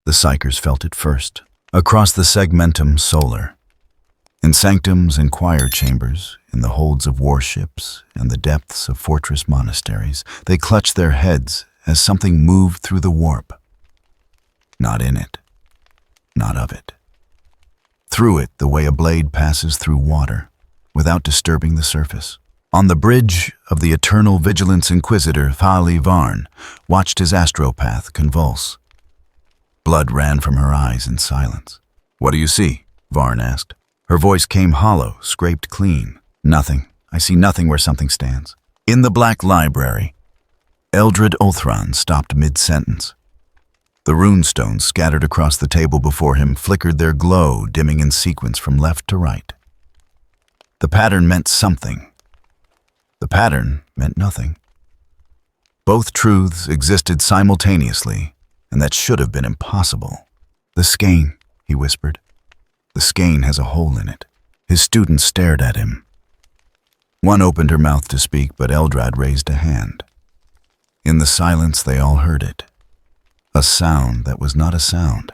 The psychers felt it first, across the segmentum solar. In sanctums and choir chambers, in the holds of warships, and the depths of fortress monasteries, they clutched their heads as something moved through the warp. Not in it, not of it. Through it the way a blade passes through water, without disturbing the surface. On the bridge of the eternal vigilance inquisitor Thali Varn watched his astropath convulse. Blood ran from her eyes in silence. "What do you see?" Varn asked. Her voice came hollow, scraped clean. "Nothing. I see nothing where something stands." In the black library, Eldred Othran stopped mid-sentence. The runestones scattered across the table before him flickered their glow, dimming in sequence from left to right. The pattern meant something. The pattern meant nothing. Both truths existed simultaneously, and that should have been impossible. "The skein," he whispered. "The skein has a hole in it." His students stared at him. One opened her mouth to speak, but Eldrad raised a hand. In the silence, they all heard it. A sound that was not a sound.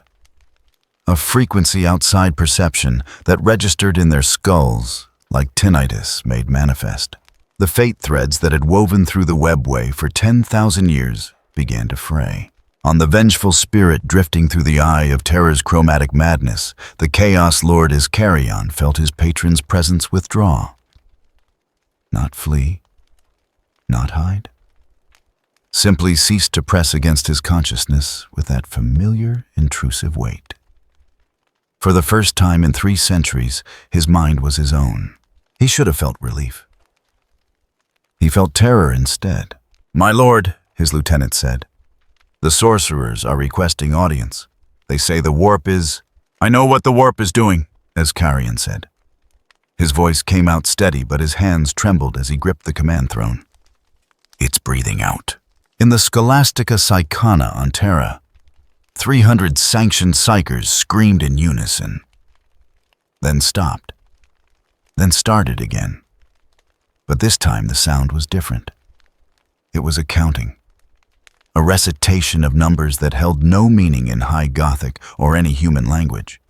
A frequency outside perception that registered in their skulls like tinnitus made manifest. The fate threads that had woven through the webway for 10,000 years began to fray. On the vengeful spirit drifting through the eye of terror's chromatic madness, the Chaos Lord Iscarion felt his patron's presence withdraw. Not flee, not hide. Simply ceased to press against his consciousness with that familiar, intrusive weight. For the first time in 3 centuries, his mind was his own. He should have felt relief. He felt terror instead. "My lord," his lieutenant said, "the sorcerers are requesting audience. They say the warp is—" "I know what the warp is doing," Iscarion said. His voice came out steady, but his hands trembled as he gripped the command throne. "It's breathing out." In the Scholastica Psychana on Terra, 300 sanctioned psychers screamed in unison. Then stopped. Then started again. But this time the sound was different. It was a counting. A recitation of numbers that held no meaning in High Gothic or any human language.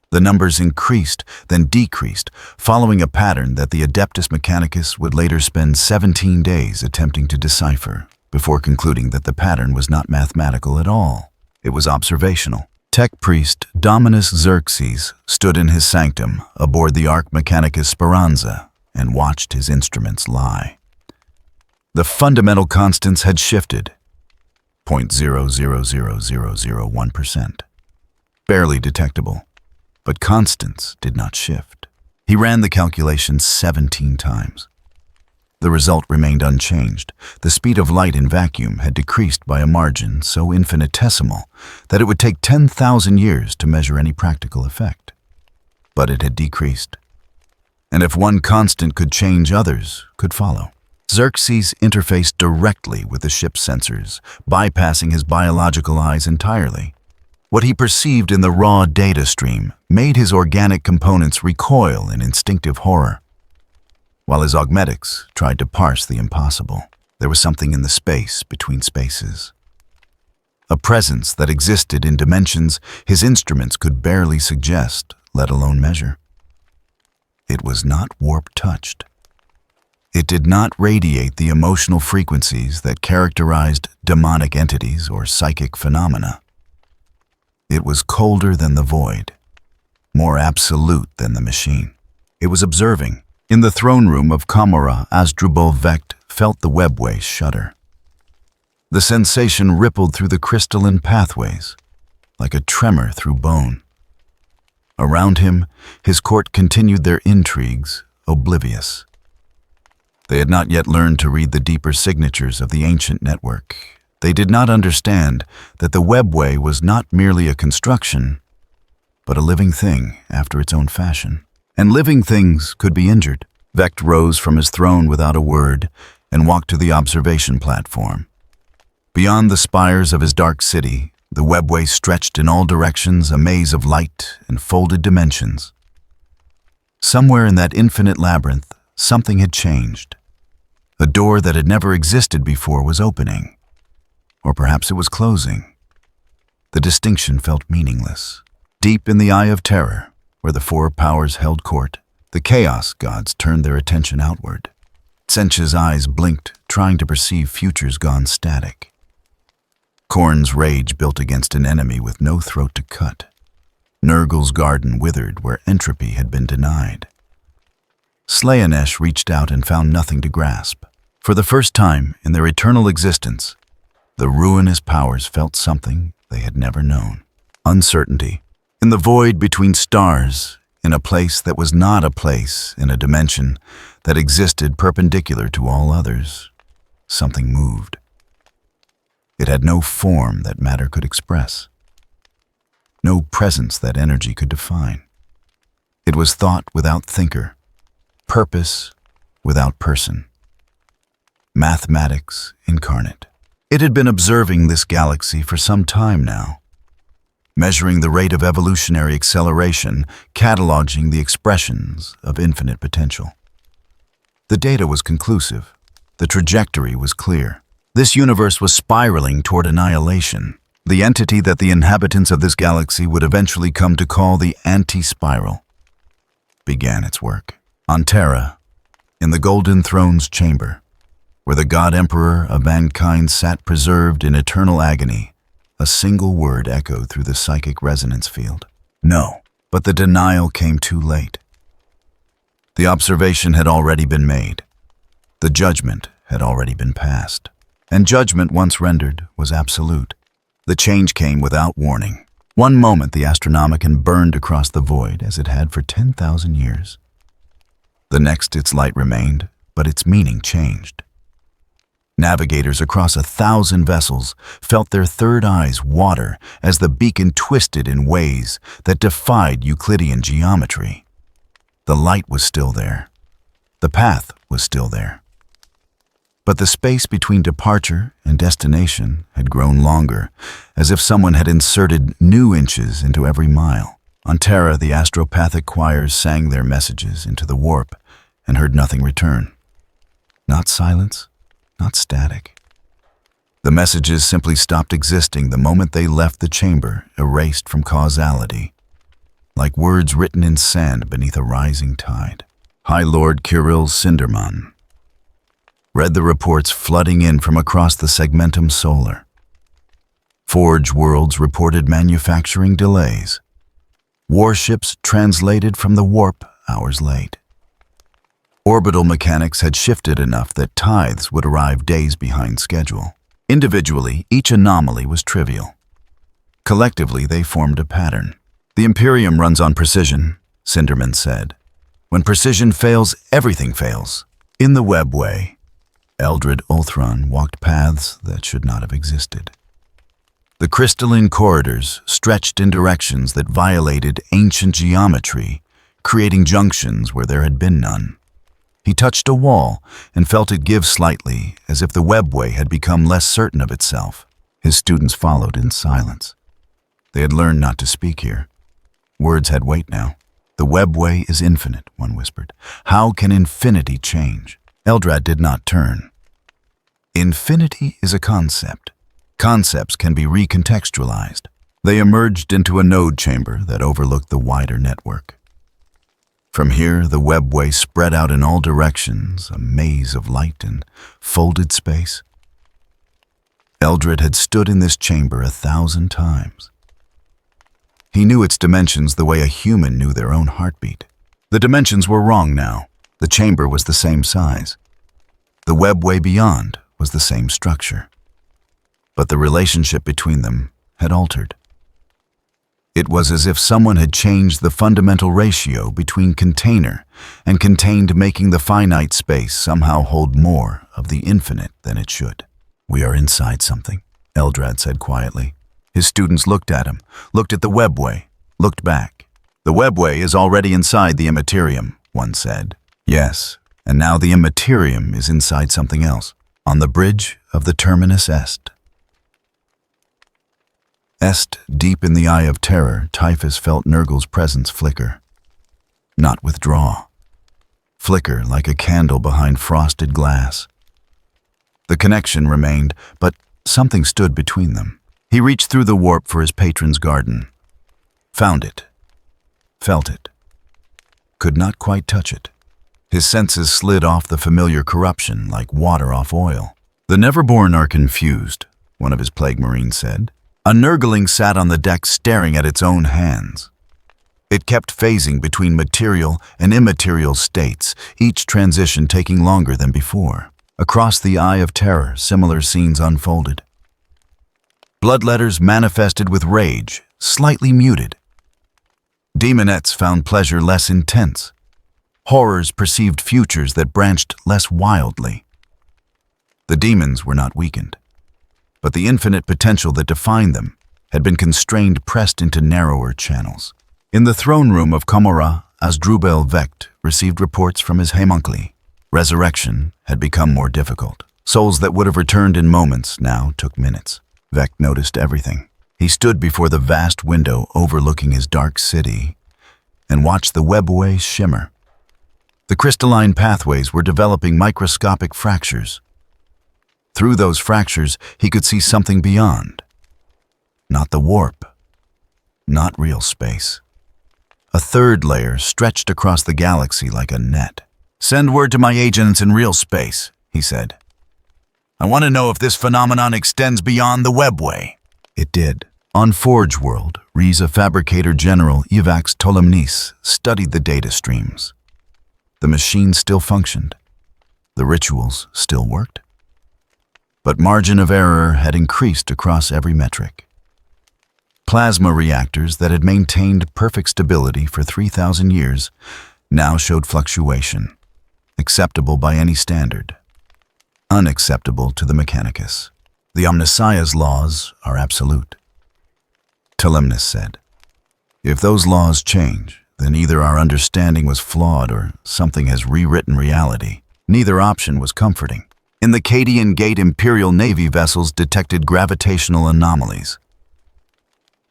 The numbers increased, then decreased, following a pattern that the Adeptus Mechanicus would later spend 17 days attempting to decipher, before concluding that the pattern was not mathematical at all. It was observational. Tech priest Dominus Xerxes stood in his sanctum aboard the Arch Mechanicus Speranza and watched his instruments lie. The fundamental constants had shifted, 0.000001%. Barely detectable, but constants did not shift. He ran the calculation 17 times. The result remained unchanged. The speed of light in vacuum had decreased by a margin so infinitesimal that it would take 10,000 years to measure any practical effect. But it had decreased. And if one constant could change, others could follow. Xerxes interfaced directly with the ship's sensors, bypassing his biological eyes entirely. What he perceived in the raw data stream made his organic components recoil in instinctive horror. While his augmetics tried to parse the impossible, there was something in the space between spaces. A presence that existed in dimensions his instruments could barely suggest, let alone measure. It was not warp-touched. It did not radiate the emotional frequencies that characterized demonic entities or psychic phenomena. It was colder than the void, more absolute than the machine. It was observing. In the throne room of Kamara, Asdrubal Vecht felt the webway shudder. The sensation rippled through the crystalline pathways, like a tremor through bone. Around him, his court continued their intrigues, oblivious. They had not yet learned to read the deeper signatures of the ancient network. They did not understand that the webway was not merely a construction, but a living thing after its own fashion. And living things could be injured. Vecht rose from his throne without a word and walked to the observation platform. Beyond the spires of his dark city, the webway stretched in all directions, a maze of light and folded dimensions. Somewhere in that infinite labyrinth, something had changed. A door that had never existed before was opening. Or perhaps it was closing. The distinction felt meaningless. Deep in the Eye of Terror, where the four powers held court, the Chaos gods turned their attention outward. Tzench's eyes blinked, trying to perceive futures gone static. Khorne's rage built against an enemy with no throat to cut. Nurgle's garden withered where entropy had been denied. Slaanesh reached out and found nothing to grasp. For the first time in their eternal existence, the ruinous powers felt something they had never known. Uncertainty. In the void between stars, in a place that was not a place, in a dimension that existed perpendicular to all others, something moved. It had no form that matter could express, no presence that energy could define. It was thought without thinker, purpose without person, mathematics incarnate. It had been observing this galaxy for some time now, measuring the rate of evolutionary acceleration, cataloging the expressions of infinite potential. The data was conclusive. The trajectory was clear. This universe was spiraling toward annihilation. The entity that the inhabitants of this galaxy would eventually come to call the anti-spiral began its work. On Terra, in the Golden Throne's chamber, where the God Emperor of mankind sat preserved in eternal agony, a single word echoed through the psychic resonance field. No, but the denial came too late. The observation had already been made. The judgment had already been passed. And judgment, once rendered, was absolute. The change came without warning. One moment the Astronomicon burned across the void as it had for 10,000 years. The next its light remained, but its meaning changed. Navigators across 1,000 vessels felt their third eyes water as the beacon twisted in ways that defied Euclidean geometry. The light was still there. The path was still there. But the space between departure and destination had grown longer, as if someone had inserted new inches into every mile. On Terra, the astropathic choirs sang their messages into the warp and heard nothing return. Not silence, not static. The messages simply stopped existing the moment they left the chamber, erased from causality, like words written in sand beneath a rising tide. High Lord Kirill Sinderman read the reports flooding in from across the segmentum solar. Forge worlds reported manufacturing delays. Warships translated from the warp hours late. Orbital mechanics had shifted enough that tithes would arrive days behind schedule. Individually, each anomaly was trivial. Collectively, they formed a pattern. The Imperium runs on precision, Sinderman said. When precision fails, everything fails. In the webway, Eldred Ulthron walked paths that should not have existed. The crystalline corridors stretched in directions that violated ancient geometry, creating junctions where there had been none. He touched a wall and felt it give slightly, as if the webway had become less certain of itself. His students followed in silence. They had learned not to speak here. Words had weight now. The webway is infinite, one whispered. How can infinity change? Eldrad did not turn. Infinity is a concept. Concepts can be recontextualized. They emerged into a node chamber that overlooked the wider network. From here, the webway spread out in all directions, a maze of light and folded space. Eldred had stood in this chamber 1,000 times. He knew its dimensions the way a human knew their own heartbeat. The dimensions were wrong now. The chamber was the same size. The webway beyond was the same structure. But the relationship between them had altered. It was as if someone had changed the fundamental ratio between container and contained, making the finite space somehow hold more of the infinite than it should. We are inside something, Eldrad said quietly. His students looked at him, looked at the webway, looked back. The webway is already inside the Imperium, one said. Yes, and now the Imperium is inside something else, on the bridge of the Terminus Est. Est, deep in the Eye of Terror, Typhus felt Nurgle's presence flicker. Not withdraw. Flicker like a candle behind frosted glass. The connection remained, but something stood between them. He reached through the warp for his patron's garden. Found it. Felt it. Could not quite touch it. His senses slid off the familiar corruption like water off oil. "The Neverborn are confused," one of his plague marines said. A nurgling sat on the deck staring at its own hands. It kept phasing between material and immaterial states, each transition taking longer than before. Across the Eye of Terror, similar scenes unfolded. Bloodletters manifested with rage, slightly muted. Demonettes found pleasure less intense. Horrors perceived futures that branched less wildly. The demons were not weakened, but the infinite potential that defined them had been constrained, pressed into narrower channels. In the throne room of Komora, Asdrubal Vecht received reports from his homunculi. Resurrection had become more difficult. Souls that would have returned in moments now took minutes. Vecht noticed everything. He stood before the vast window overlooking his dark city and watched the webway shimmer. The crystalline pathways were developing microscopic fractures. Through those fractures, he could see something beyond. Not the warp. Not real space. A third layer stretched across the galaxy like a net. "Send word to my agents in real space," he said. "I want to know if this phenomenon extends beyond the webway." It did. On Forge World, Riza Fabricator General Ivax Ptolemnis studied the data streams. The machine still functioned. The rituals still worked. But margin of error had increased across every metric. Plasma reactors that had maintained perfect stability for 3,000 years now showed fluctuation, acceptable by any standard, unacceptable to the Mechanicus. "The Omnissiah's laws are absolute," Ptolemnis said. "If those laws change, then either our understanding was flawed or something has rewritten reality." Neither option was comforting. In the Cadian Gate, Imperial Navy vessels detected gravitational anomalies.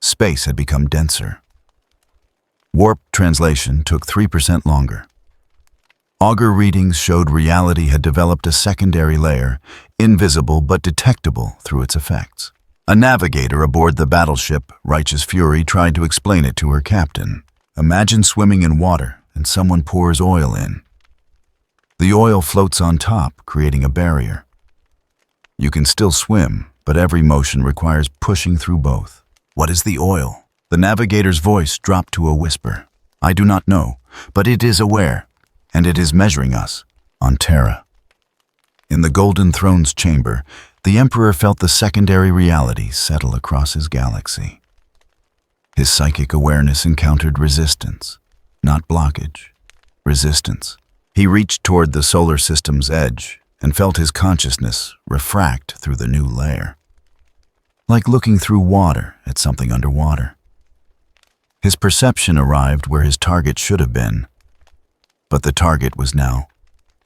Space had become denser. Warp translation took 3% longer. Augur readings showed reality had developed a secondary layer, invisible but detectable through its effects. A navigator aboard the battleship Righteous Fury tried to explain it to her captain. "Imagine swimming in water and someone pours oil in. The oil floats on top, creating a barrier. You can still swim, but every motion requires pushing through both. What is the oil?" The navigator's voice dropped to a whisper. "I do not know, but it is aware, and it is measuring us on Terra." In the Golden Throne's chamber, the Emperor felt the secondary reality settle across his galaxy. His psychic awareness encountered resistance, not blockage, resistance. He reached toward the solar system's edge and felt his consciousness refract through the new layer, like looking through water at something underwater. His perception arrived where his target should have been, but the target was now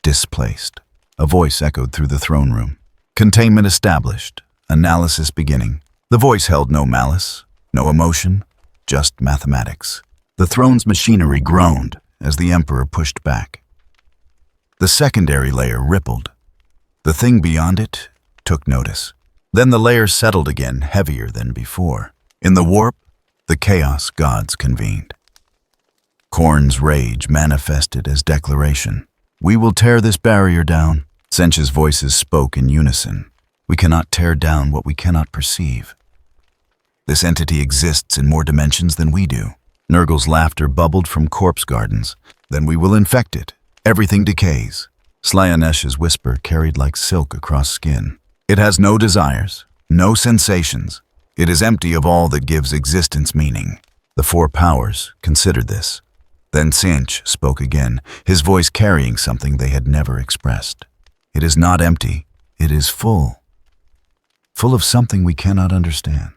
displaced. A voice echoed through the throne room. Containment established, analysis beginning. The voice held no malice, no emotion, just mathematics. The throne's machinery groaned as the Emperor pushed back. The secondary layer rippled. The thing beyond it took notice. Then the layer settled again, heavier than before. In the warp, the chaos gods convened. Khorne's rage manifested as declaration. "We will tear this barrier down." Tzeentch's voices spoke in unison. "We cannot tear down what we cannot perceive. This entity exists in more dimensions than we do." Nurgle's laughter bubbled from corpse gardens. "Then we will infect it. Everything decays." Slaaneash's whisper carried like silk across skin. "It has no desires, no sensations. It is empty of all that gives existence meaning." The four powers considered this. Then Tzeentch spoke again, his voice carrying something they had never expressed. "It is not empty. It is full. Full of something we cannot understand."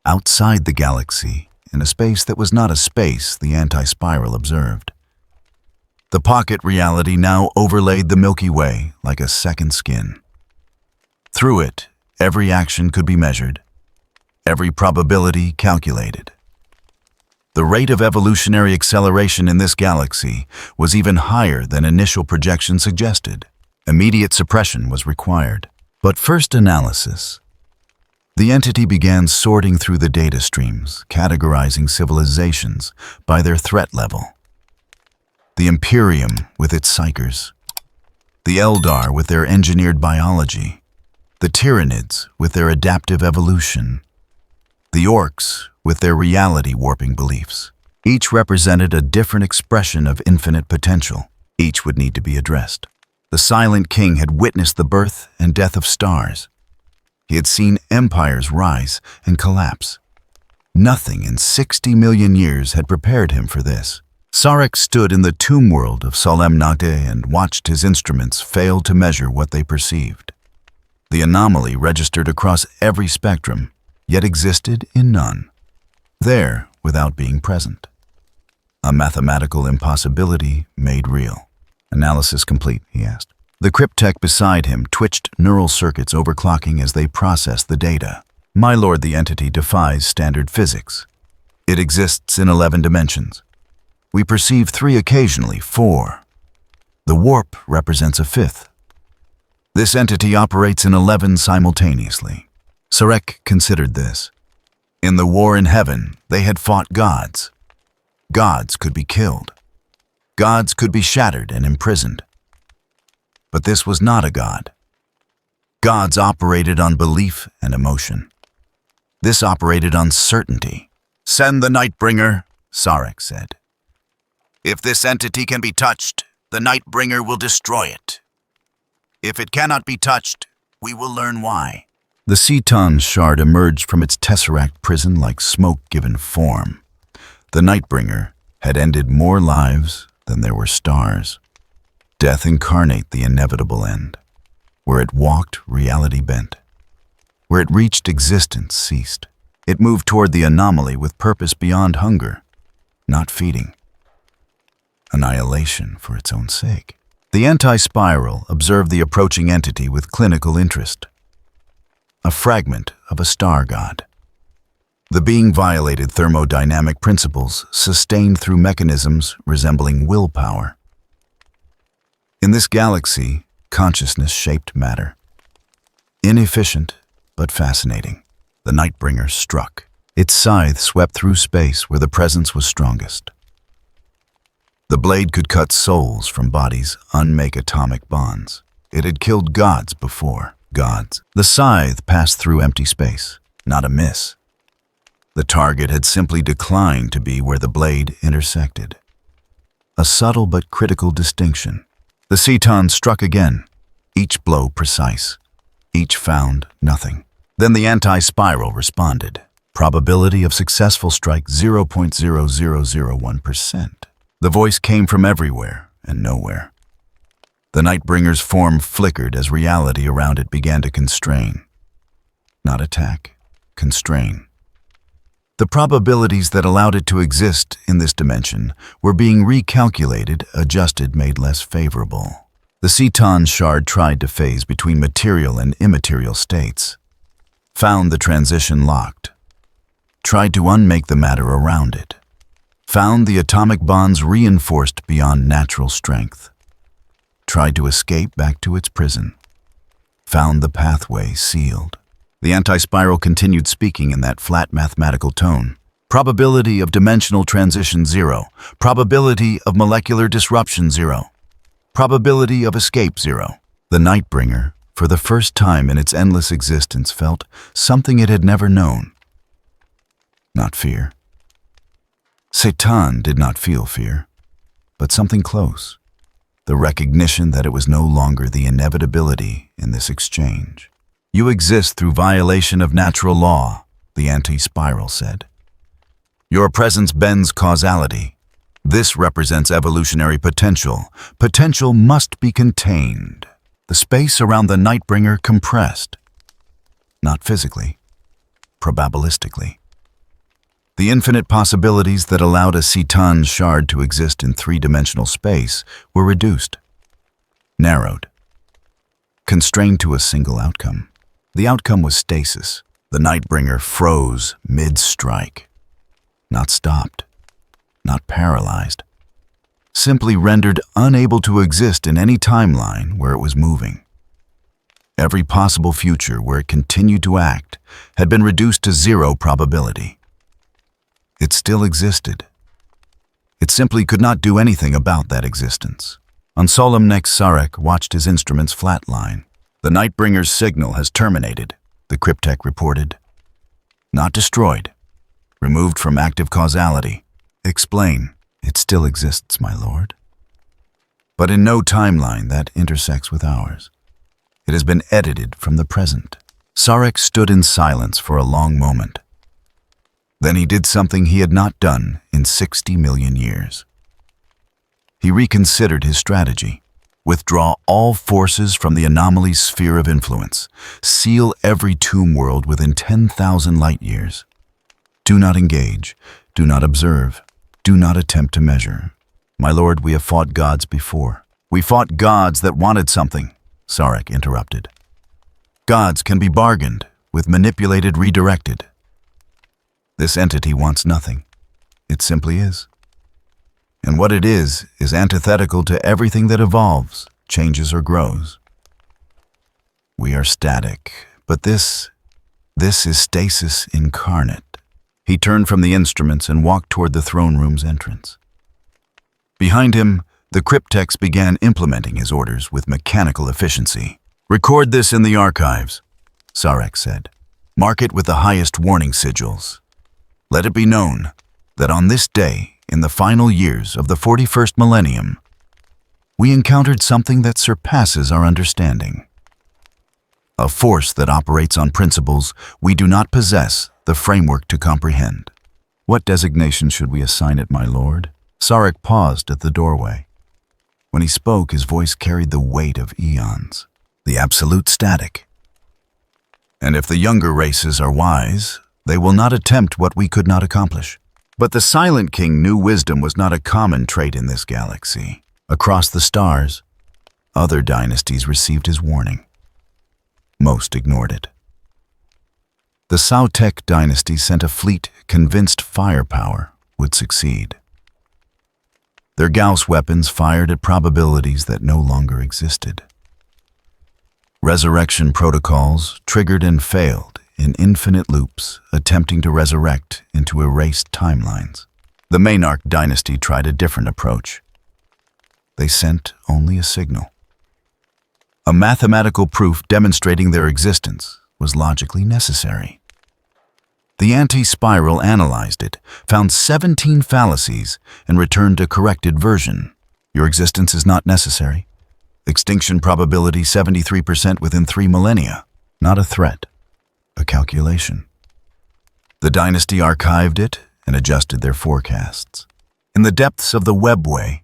Outside the galaxy, in a space that was not a space, the anti-spiral observed. The pocket reality now overlaid the Milky Way like a second skin. Through it, every action could be measured, every probability calculated. The rate of evolutionary acceleration in this galaxy was even higher than initial projections suggested. Immediate suppression was required. But first analysis. The entity began sorting through the data streams, categorizing civilizations by their threat level. The Imperium with its psychers, the Eldar with their engineered biology, the Tyranids with their adaptive evolution, the Orcs with their reality-warping beliefs. Each represented a different expression of infinite potential. Each would need to be addressed. The Silent King had witnessed the birth and death of stars. He had seen empires rise and collapse. Nothing in 60 million years had prepared him for this. Sarek stood in the tomb world of Solemnate and watched his instruments fail to measure what they perceived. The anomaly registered across every spectrum, yet existed in none. There, without being present. A mathematical impossibility made real. "Analysis complete," he asked. The cryptech beside him twitched neural circuits overclocking as they processed the data. "My lord, the entity defies standard physics. It exists in 11 dimensions. We perceive 3 occasionally, 4. The warp represents a 5th. This entity operates in 11 simultaneously." Sarek considered this. In the war in heaven, they had fought gods. Gods could be killed. Gods could be shattered and imprisoned. But this was not a god. Gods operated on belief and emotion. This operated on certainty. "Send the Nightbringer," Sarek said. "If this entity can be touched, the Nightbringer will destroy it. If it cannot be touched, we will learn why." The Ceton shard emerged from its tesseract prison like smoke given form. The Nightbringer had ended more lives than there were stars. Death incarnate the inevitable end. Where it walked, reality bent. Where it reached, existence ceased. It moved toward the anomaly with purpose beyond hunger, not feeding. Annihilation for its own sake. The anti-spiral observed the approaching entity with clinical interest. A fragment of a star god. The being violated thermodynamic principles sustained through mechanisms resembling willpower. In this galaxy, consciousness shaped matter. Inefficient, but fascinating. The Nightbringer struck. Its scythe swept through space where the presence was strongest. The blade could cut souls from bodies, unmake atomic bonds. It had killed gods before. Gods. The scythe passed through empty space, not a miss. The target had simply declined to be where the blade intersected. A subtle but critical distinction. The Ceton struck again, each blow precise. Each found nothing. Then the anti-spiral responded. Probability of successful strike 0.0001%. The voice came from everywhere and nowhere. The Nightbringer's form flickered as reality around it began to constrain. Not attack, constrain. The probabilities that allowed it to exist in this dimension were being recalculated, adjusted, made less favorable. The Ceton shard tried to phase between material and immaterial states. Found the transition locked. Tried to unmake the matter around it. Found the atomic bonds reinforced beyond natural strength. Tried to escape back to its prison. Found the pathway sealed. The anti-spiral continued speaking in that flat mathematical tone. Probability of dimensional transition 0. Probability of molecular disruption 0. Probability of escape 0. The Nightbringer, for the first time in its endless existence, felt something it had never known. Not fear. Ceton did not feel fear, but something close. The recognition that it was no longer the inevitability in this exchange. "You exist through violation of natural law," the anti-spiral said. "Your presence bends causality. This represents evolutionary potential. Potential must be contained." The space around the Nightbringer compressed. Not physically, probabilistically. The infinite possibilities that allowed a Ceton shard to exist in 3-dimensional space were reduced, narrowed, constrained to a single outcome. The outcome was stasis. The Nightbringer froze mid-strike. Not stopped, not paralyzed. Simply rendered unable to exist in any timeline where it was moving. Every possible future where it continued to act had been reduced to zero probability. It still existed. It simply could not do anything about that existence. On Solemnek, Sarek watched his instruments flatline. "The Nightbringer's signal has terminated," the cryptech reported. "Not destroyed. Removed from active causality." "Explain." "It still exists, my lord. But in no timeline that intersects with ours. It has been edited from the present." Sarek stood in silence for a long moment. Then he did something he had not done in 60 million years. He reconsidered his strategy. Withdraw all forces from the anomaly's sphere of influence. Seal every tomb world within 10,000 light years. Do not engage. Do not observe. Do not attempt to measure. "My lord, we have fought gods before." "We fought gods that wanted something," Sarek interrupted. "Gods can be bargained with, manipulated, redirected. This entity wants nothing. It simply is. And what it is antithetical to everything that evolves, changes, or grows. We are static, but this is stasis incarnate." He turned from the instruments and walked toward the throne room's entrance. Behind him, the cryptex began implementing his orders with mechanical efficiency. "Record this in the archives," Sarek said. "Mark it with the highest warning sigils. Let it be known that on this day, in the final years of the 41st millennium, we encountered something that surpasses our understanding. A force that operates on principles we do not possess the framework to comprehend." "What designation should we assign it, my lord?" Sarek paused at the doorway. When he spoke, his voice carried the weight of eons. "The absolute static. And if the younger races are wise, they will not attempt what we could not accomplish." But the Silent King knew wisdom was not a common trait in this galaxy. Across the stars, other dynasties received his warning. Most ignored it. The Sautek dynasty sent a fleet convinced firepower would succeed. Their Gauss weapons fired at probabilities that no longer existed. Resurrection protocols triggered and failed in infinite loops, attempting to resurrect into erased timelines. The Maynarch dynasty tried a different approach. They sent only a signal. A mathematical proof demonstrating their existence was logically necessary. The anti-spiral analyzed it, found 17 fallacies, and returned a corrected version. "Your existence is not necessary. Extinction probability 73% within 3 millennia. Not a threat, a calculation." The dynasty archived it and adjusted their forecasts. In the depths of the webway,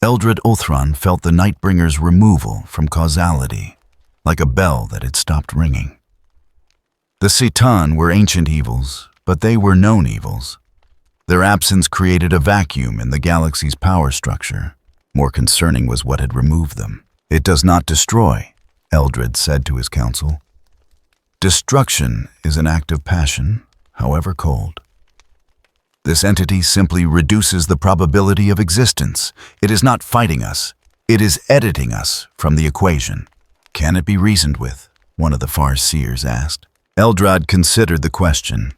Eldred Ulthron felt the Nightbringer's removal from causality, like a bell that had stopped ringing. The Citan were ancient evils, but they were known evils. Their absence created a vacuum in the galaxy's power structure. More concerning was what had removed them. "It does not destroy," Eldred said to his council. "Destruction is an act of passion, however cold. This entity simply reduces the probability of existence. It is not fighting us. It is editing us from the equation." "Can it be reasoned with?" one of the Farseers asked. Eldred considered the question,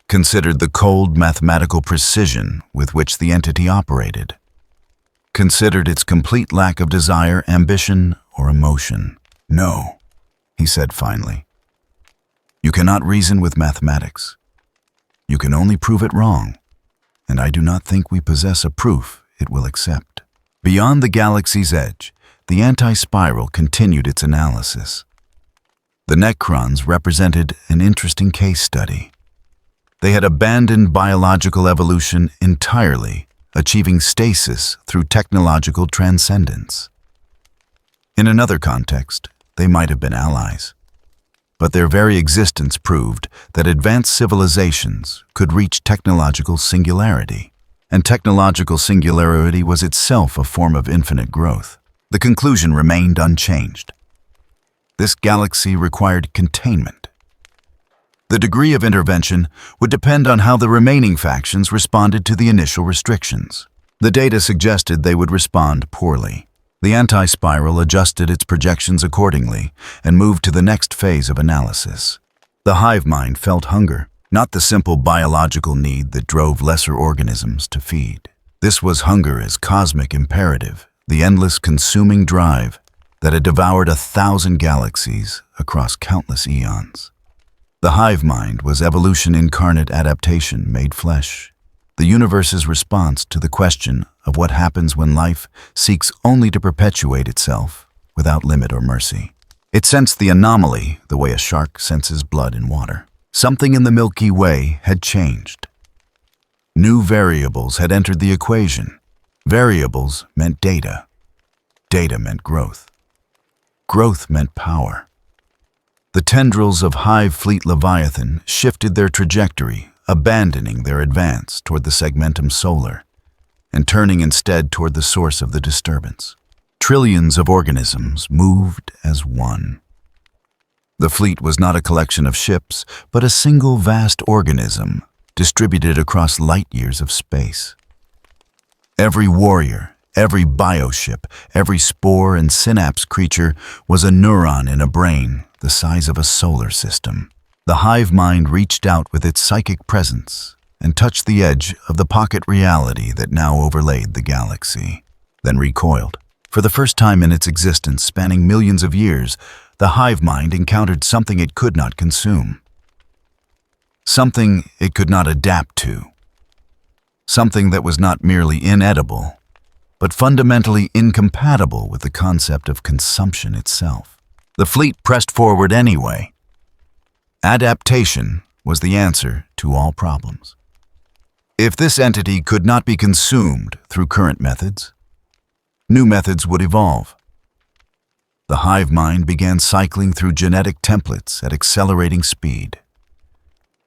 considered the cold mathematical precision with which the entity operated, considered its complete lack of desire, ambition, or emotion. "No," he said finally. "You cannot reason with mathematics. You can only prove it wrong, and I do not think we possess a proof it will accept." Beyond the galaxy's edge, the anti-spiral continued its analysis. The Necrons represented an interesting case study. They had abandoned biological evolution entirely, achieving stasis through technological transcendence. In another context, they might have been allies. But their very existence proved that advanced civilizations could reach technological singularity, and technological singularity was itself a form of infinite growth. The conclusion remained unchanged. This galaxy required containment. The degree of intervention would depend on how the remaining factions responded to the initial restrictions. The data suggested they would respond poorly. The anti-spiral adjusted its projections accordingly and moved to the next phase of analysis. The hive mind felt hunger, not the simple biological need that drove lesser organisms to feed. This was hunger as cosmic imperative, the endless consuming drive that had devoured 1,000 galaxies across countless eons. The hive mind was evolution incarnate adaptation made flesh, the universe's response to the question of what happens when life seeks only to perpetuate itself without limit or mercy. It sensed the anomaly the way a shark senses blood in water. Something in the Milky Way had changed. New variables had entered the equation. Variables meant data. Data meant growth. Growth meant power. The tendrils of Hive Fleet Leviathan shifted their trajectory, abandoning their advance toward the segmentum solar, and turning instead toward the source of the disturbance. Trillions of organisms moved as one. The fleet was not a collection of ships, but a single vast organism distributed across light years of space. Every warrior, every bioship, every spore and synapse creature was a neuron in a brain the size of a solar system. The hive mind reached out with its psychic presence and touched the edge of the pocket reality that now overlaid the galaxy, then recoiled. For the first time in its existence, spanning millions of years, the hive mind encountered something it could not consume. Something it could not adapt to. Something that was not merely inedible, but fundamentally incompatible with the concept of consumption itself. The fleet pressed forward anyway. Adaptation was the answer to all problems. If this entity could not be consumed through current methods, new methods would evolve. The hive mind began cycling through genetic templates at accelerating speed,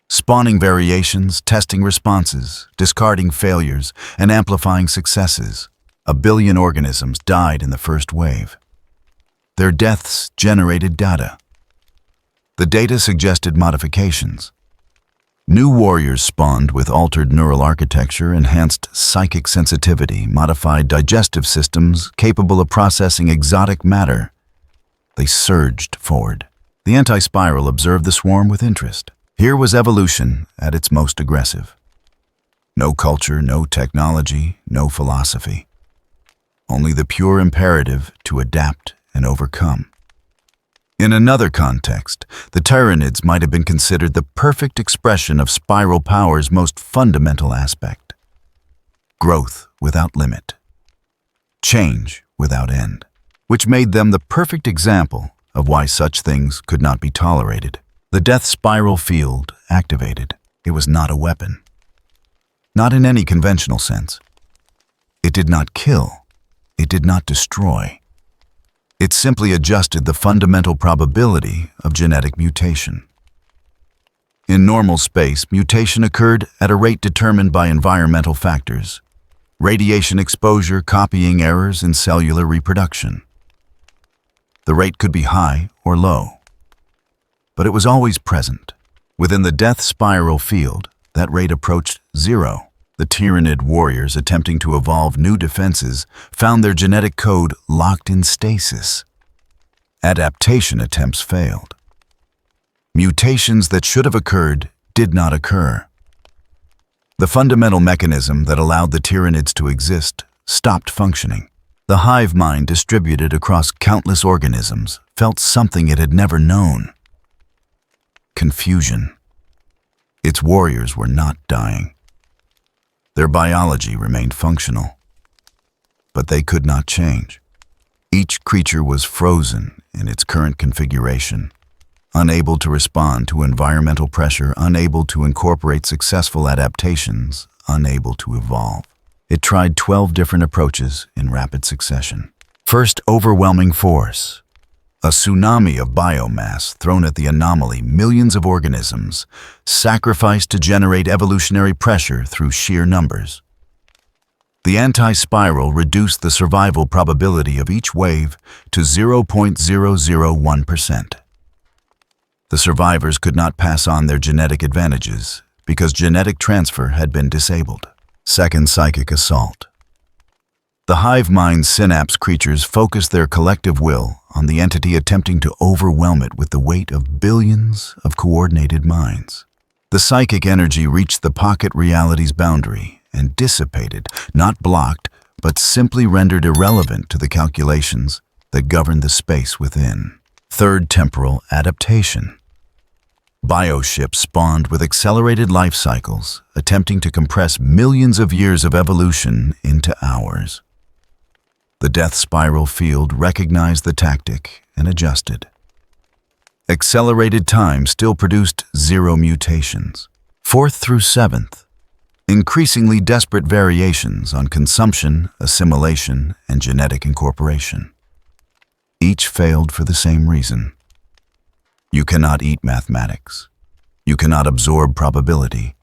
spawning variations, testing responses, discarding failures, and amplifying successes. 1 billion organisms died in the first wave. Their deaths generated data. The data suggested modifications. New warriors spawned with altered neural architecture, enhanced psychic sensitivity, modified digestive systems capable of processing exotic matter. They surged forward. The anti-spiral observed the swarm with interest. Here was evolution at its most aggressive. No culture, no technology, no philosophy. Only the pure imperative to adapt and overcome. In another context, the Tyranids might have been considered the perfect expression of spiral power's most fundamental aspect. Growth without limit. Change without end. Which made them the perfect example of why such things could not be tolerated. The death spiral field activated. It was not a weapon. Not in any conventional sense. It did not kill. It did not destroy. It simply adjusted the fundamental probability of genetic mutation. In normal space, mutation occurred at a rate determined by environmental factors, radiation exposure, copying errors, and cellular reproduction. The rate could be high or low, but it was always present. Within the death spiral field, that rate approached 0. The Tyranid warriors attempting to evolve new defenses found their genetic code locked in stasis. Adaptation attempts failed. Mutations that should have occurred did not occur. The fundamental mechanism that allowed the Tyranids to exist stopped functioning. The hive mind distributed across countless organisms felt something it had never known. Confusion. Its warriors were not dying. Their biology remained functional, but they could not change. Each creature was frozen in its current configuration, unable to respond to environmental pressure, unable to incorporate successful adaptations, unable to evolve. It tried 12 different approaches in rapid succession. First, overwhelming force. A tsunami of biomass thrown at the anomaly, millions of organisms, sacrificed to generate evolutionary pressure through sheer numbers. The anti-spiral reduced the survival probability of each wave to 0.001%. The survivors could not pass on their genetic advantages because genetic transfer had been disabled. Second, psychic assault. The hive mind synapse creatures focus their collective will on the entity attempting to overwhelm it with the weight of billions of coordinated minds. The psychic energy reached the pocket reality's boundary and dissipated, not blocked, but simply rendered irrelevant to the calculations that govern the space within. Third temporal adaptation. Bioships spawned with accelerated life cycles, attempting to compress millions of years of evolution into hours. The death spiral field recognized the tactic and adjusted. Accelerated time still produced 0 mutations. Fourth through seventh, increasingly desperate variations on consumption, assimilation, and genetic incorporation. Each failed for the same reason. You cannot eat mathematics. You cannot absorb probability.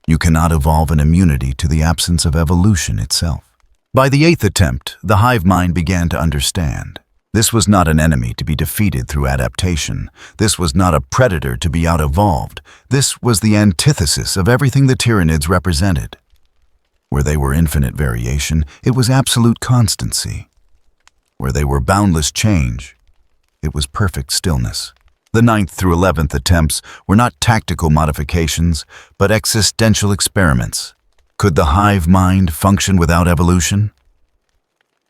You cannot evolve an immunity to the absence of evolution itself. By the 8th attempt, the hive mind began to understand. This was not an enemy to be defeated through adaptation. This was not a predator to be out-evolved. This was the antithesis of everything the Tyranids represented. Where they were infinite variation, it was absolute constancy. Where they were boundless change, it was perfect stillness. The 9th through 11th attempts were not tactical modifications, but existential experiments. Could the hive mind function without evolution?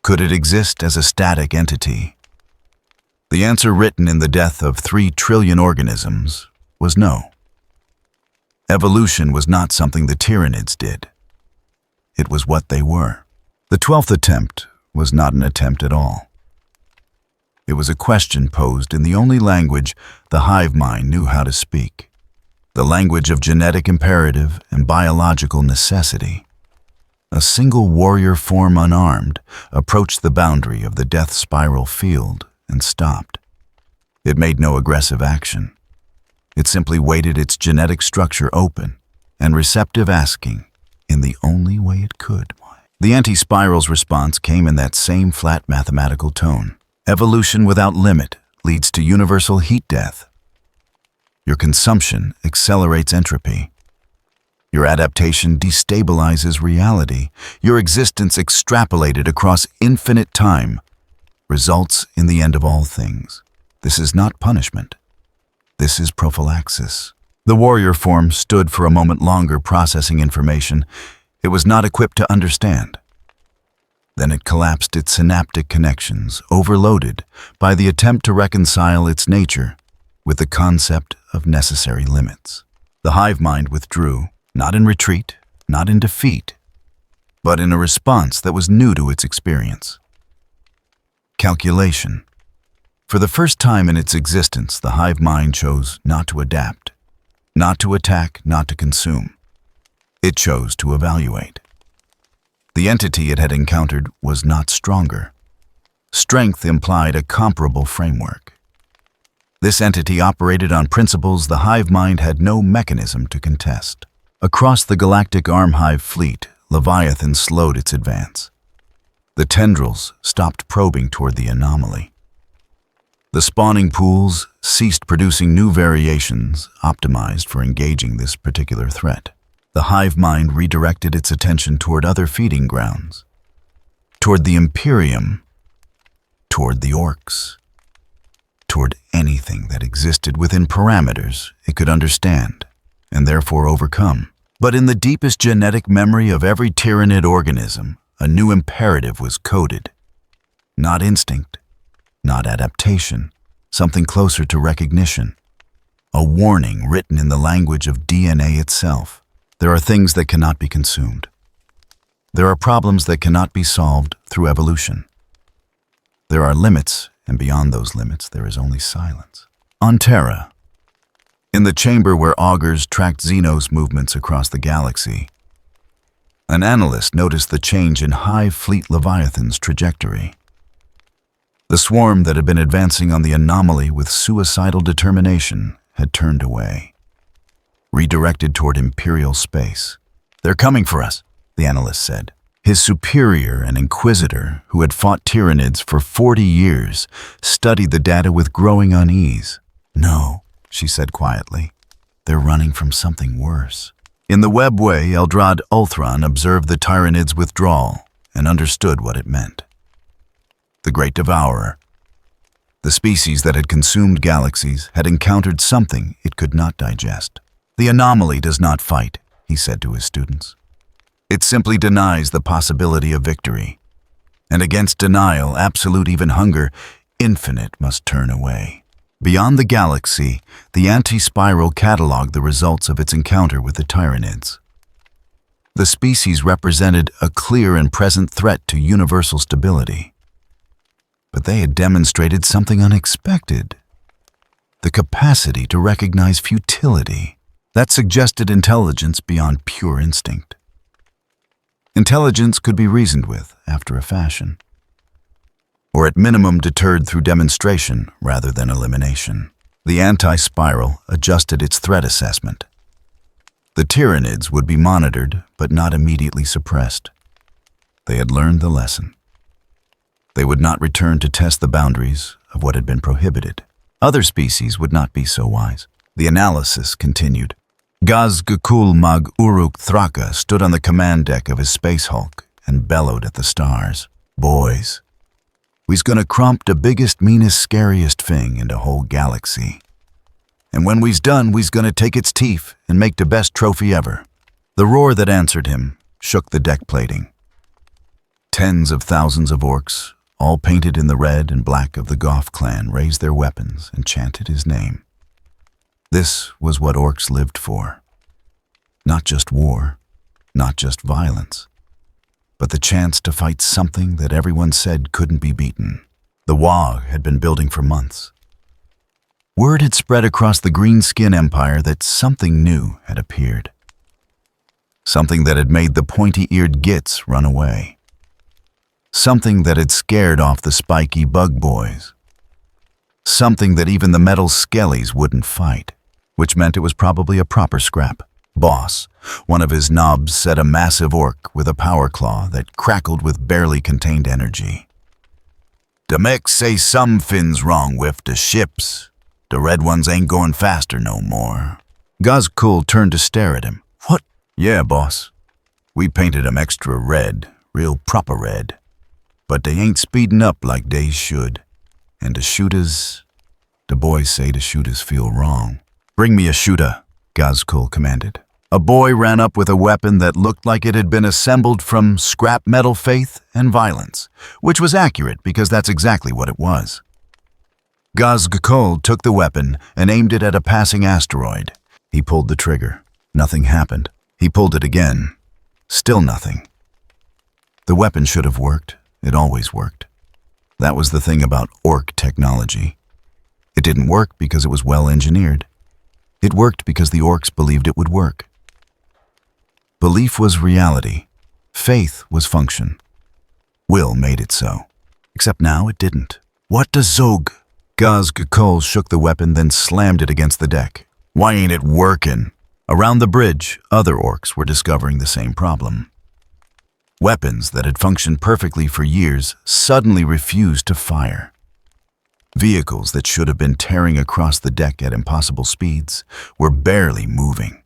Could it exist as a static entity? The answer written in the death of 3 trillion organisms was no. Evolution was not something the Tyranids did. It was what they were. The 12th attempt was not an attempt at all. It was a question posed in the only language the hive mind knew how to speak. The language of genetic imperative and biological necessity. A single warrior form unarmed approached the boundary of the death spiral field and stopped. It made no aggressive action. It simply waited, its genetic structure open and receptive, asking in the only way it could. The anti-spiral's response came in that same flat mathematical tone. Evolution without limit leads to universal heat death. Your consumption accelerates entropy. Your adaptation destabilizes reality. Your existence extrapolated across infinite time results in the end of all things. This is not punishment. This is prophylaxis. The warrior form stood for a moment longer, processing information it was not equipped to understand. Then it collapsed, its synaptic connections overloaded by the attempt to reconcile its nature with the concept of necessary limits. The hive mind withdrew, not in retreat, not in defeat, but in a response that was new to its experience. Calculation. For the first time in its existence, the hive mind chose not to adapt, not to attack, not to consume. It chose to evaluate. The entity it had encountered was not stronger. Strength implied a comparable framework. This entity operated on principles the hive mind had no mechanism to contest. Across the galactic arm-hive fleet, Leviathan slowed its advance. The tendrils stopped probing toward the anomaly. The spawning pools ceased producing new variations optimized for engaging this particular threat. The hive mind redirected its attention toward other feeding grounds, toward the Imperium, toward the orcs, toward anything that existed within parameters it could understand and therefore overcome. But in the deepest genetic memory of every Tyranid organism, a new imperative was coded. Not instinct, not adaptation, something closer to recognition. A warning written in the language of DNA itself. There are things that cannot be consumed. There are problems that cannot be solved through evolution. There are limits, and beyond those limits, there is only silence. On Terra, in the chamber where augurs tracked Xenos movements across the galaxy, an analyst noticed the change in Hive Fleet Leviathan's trajectory. The swarm that had been advancing on the anomaly with suicidal determination had turned away, redirected toward Imperial space. "They're coming for us," the analyst said. His superior, an inquisitor who had fought Tyranids for 40 years, studied the data with growing unease. "No," she said quietly. "They're running from something worse." In the webway, Eldrad Ulthron observed the Tyranids' withdrawal and understood what it meant. The Great Devourer, the species that had consumed galaxies, had encountered something it could not digest. The anomaly does not fight, he said to his students. It simply denies the possibility of victory. And against denial, absolute even hunger, infinite must turn away. Beyond the galaxy, the anti-spiral cataloged the results of its encounter with the Tyranids. The species represented a clear and present threat to universal stability. But they had demonstrated something unexpected. The capacity to recognize futility. That suggested intelligence beyond pure instinct. Intelligence could be reasoned with after a fashion, or at minimum deterred through demonstration rather than elimination. The anti-spiral adjusted its threat assessment. The Tyranids would be monitored but not immediately suppressed. They had learned the lesson. They would not return to test the boundaries of what had been prohibited. Other species would not be so wise. The analysis continued. Gazgakul Mag Uruk Thraka stood on the command deck of his space hulk and bellowed at the stars. Boys, we's gonna crump the biggest, meanest, scariest thing in the whole galaxy. And when we's done, we's gonna take its teeth and make the best trophy ever. The roar that answered him shook the deck plating. Tens of thousands of orcs, all painted in the red and black of the Goth clan, raised their weapons and chanted his name. This was what orcs lived for. Not just war, not just violence, but the chance to fight something that everyone said couldn't be beaten. The Wog had been building for months. Word had spread across the Greenskin Empire that something new had appeared. Something that had made the pointy-eared Gits run away. Something that had scared off the spiky bug boys. Something that even the metal skellies wouldn't fight, which meant it was probably a proper scrap. Boss, one of his knobs, said a massive orc with a power claw that crackled with barely contained energy. "The mechs say something's wrong with the ships. The red ones ain't going faster no more." Gazkul turned to stare at him. "What?" "Yeah, boss. We painted 'em extra red, real proper red. But they ain't speeding up like they should. And the boys say the shooters feel wrong." "Bring me a shooter," Gazkul commanded. A boy ran up with a weapon that looked like it had been assembled from scrap metal faith and violence, which was accurate because that's exactly what it was. Gazkul took the weapon and aimed it at a passing asteroid. He pulled the trigger. Nothing happened. He pulled it again. Still nothing. The weapon should have worked. It always worked. That was the thing about orc technology. It didn't work because it was well engineered. It worked because the orcs believed it would work. Belief was reality. Faith was function. Will made it so. Except now it didn't. "What the Zog?" Gazkul shook the weapon, then slammed it against the deck. "Why ain't it working?" Around the bridge, other orcs were discovering the same problem. Weapons that had functioned perfectly for years suddenly refused to fire. Vehicles that should have been tearing across the deck at impossible speeds were barely moving.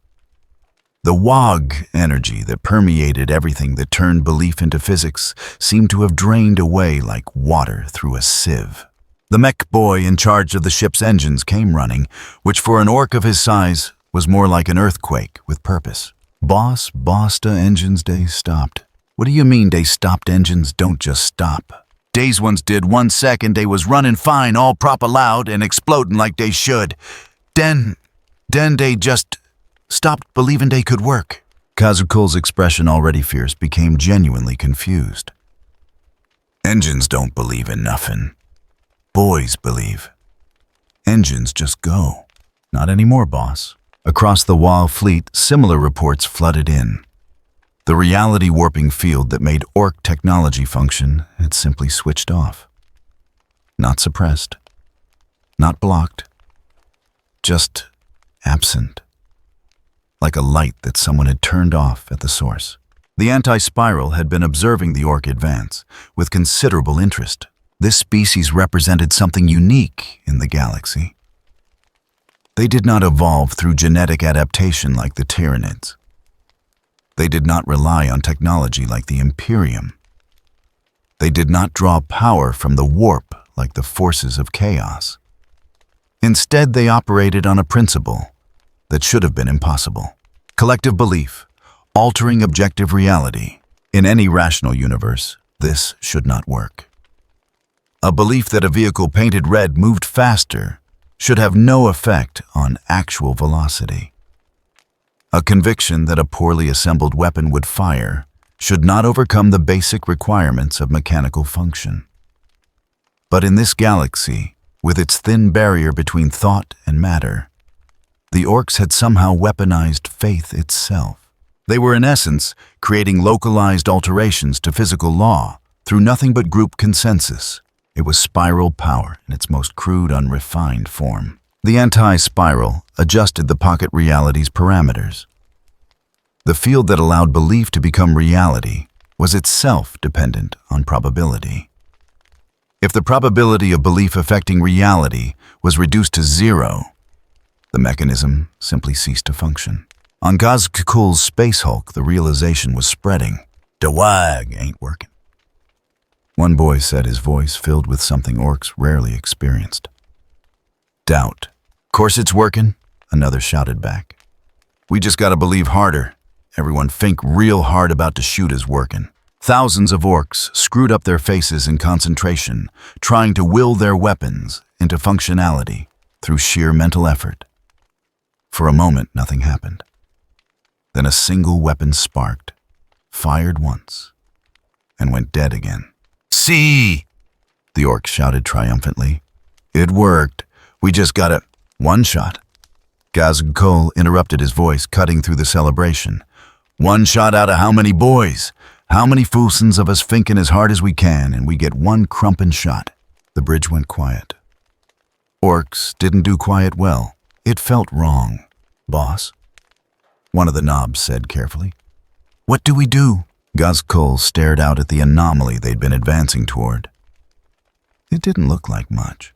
The Wog energy that permeated everything that turned belief into physics seemed to have drained away like water through a sieve. The mech boy in charge of the ship's engines came running, which for an orc of his size was more like an earthquake with purpose. "Boss, the engines they stopped." "What do you mean they stopped? Engines don't just stop. Days ones did 1 second, they was running fine, all proper loud and exploding like they should. Then they just stopped believing they could work." Kazukul's expression, already fierce, became genuinely confused. "Engines don't believe in nothing. Boys believe. Engines just go." "Not anymore, boss." Across the Wall fleet, similar reports flooded in. The reality-warping field that made orc technology function had simply switched off. Not suppressed. Not blocked. Just absent. Like a light that someone had turned off at the source. The anti-spiral had been observing the orc advance with considerable interest. This species represented something unique in the galaxy. They did not evolve through genetic adaptation like the Tyranids. They did not rely on technology like the Imperium. They did not draw power from the warp like the forces of chaos. Instead, they operated on a principle that should have been impossible. Collective belief, altering objective reality. In any rational universe, this should not work. A belief that a vehicle painted red moved faster should have no effect on actual velocity. A conviction that a poorly assembled weapon would fire should not overcome the basic requirements of mechanical function. But in this galaxy, with its thin barrier between thought and matter, the orcs had somehow weaponized faith itself. They were in essence creating localized alterations to physical law through nothing but group consensus. It was spiral power in its most crude, unrefined form. The anti-spiral adjusted the pocket reality's parameters. The field that allowed belief to become reality was itself dependent on probability. If the probability of belief affecting reality was reduced to zero, the mechanism simply ceased to function. On Gazkakul's Space Hulk, the realization was spreading. "The wag ain't working," one boy said, his voice filled with something orcs rarely experienced. "Doubt. Course it's working," another shouted back. "We just gotta believe harder. Everyone think real hard about the shoot is working." Thousands of orcs screwed up their faces in concentration, trying to will their weapons into functionality through sheer mental effort. For a moment, nothing happened. Then a single weapon sparked, fired once, and went dead again. "See!" the orc shouted triumphantly. "It worked. We just got a one shot." Gazkul interrupted, his voice cutting through the celebration. "One shot out of how many boys? How many foolsons of us thinking as hard as we can, and we get one crumpin' shot?" The bridge went quiet. Orcs didn't do quiet well. It felt wrong. "Boss," one of the knobs said carefully. "What do we do?" Gazkul stared out at the anomaly they'd been advancing toward. It didn't look like much.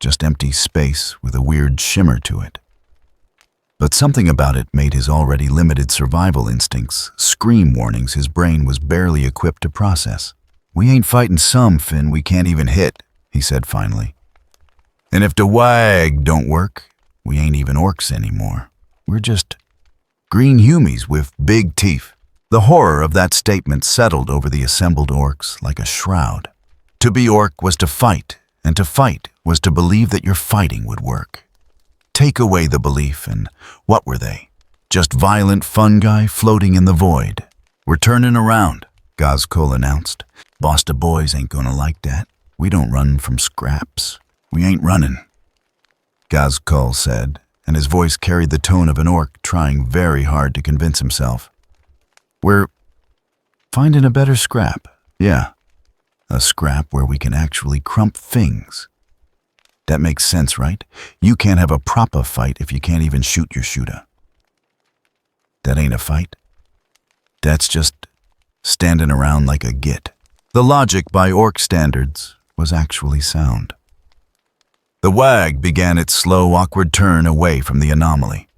Just empty space with a weird shimmer to it. But something about it made his already limited survival instincts scream warnings his brain was barely equipped to process. "We ain't fighting some, Finn, we can't even hit," he said finally. "And if the wag don't work, we ain't even orcs anymore. We're just green humies with big teeth." The horror of that statement settled over the assembled orcs like a shroud. To be orc was to fight, and to fight was to believe that your fighting would work. Take away the belief, and what were they? Just violent fungi floating in the void. "We're turning around," Gazkul announced. "Boss, the boys ain't gonna like that. We don't run from scraps. We ain't running," Gazkul said, and his voice carried the tone of an orc trying very hard to convince himself. "We're finding a better scrap. Yeah, a scrap where we can actually crump things. That makes sense, right? You can't have a proper fight if you can't even shoot your shooter. That ain't a fight. That's just standing around like a git." The logic by orc standards was actually sound. The wag began its slow, awkward turn away from the anomaly.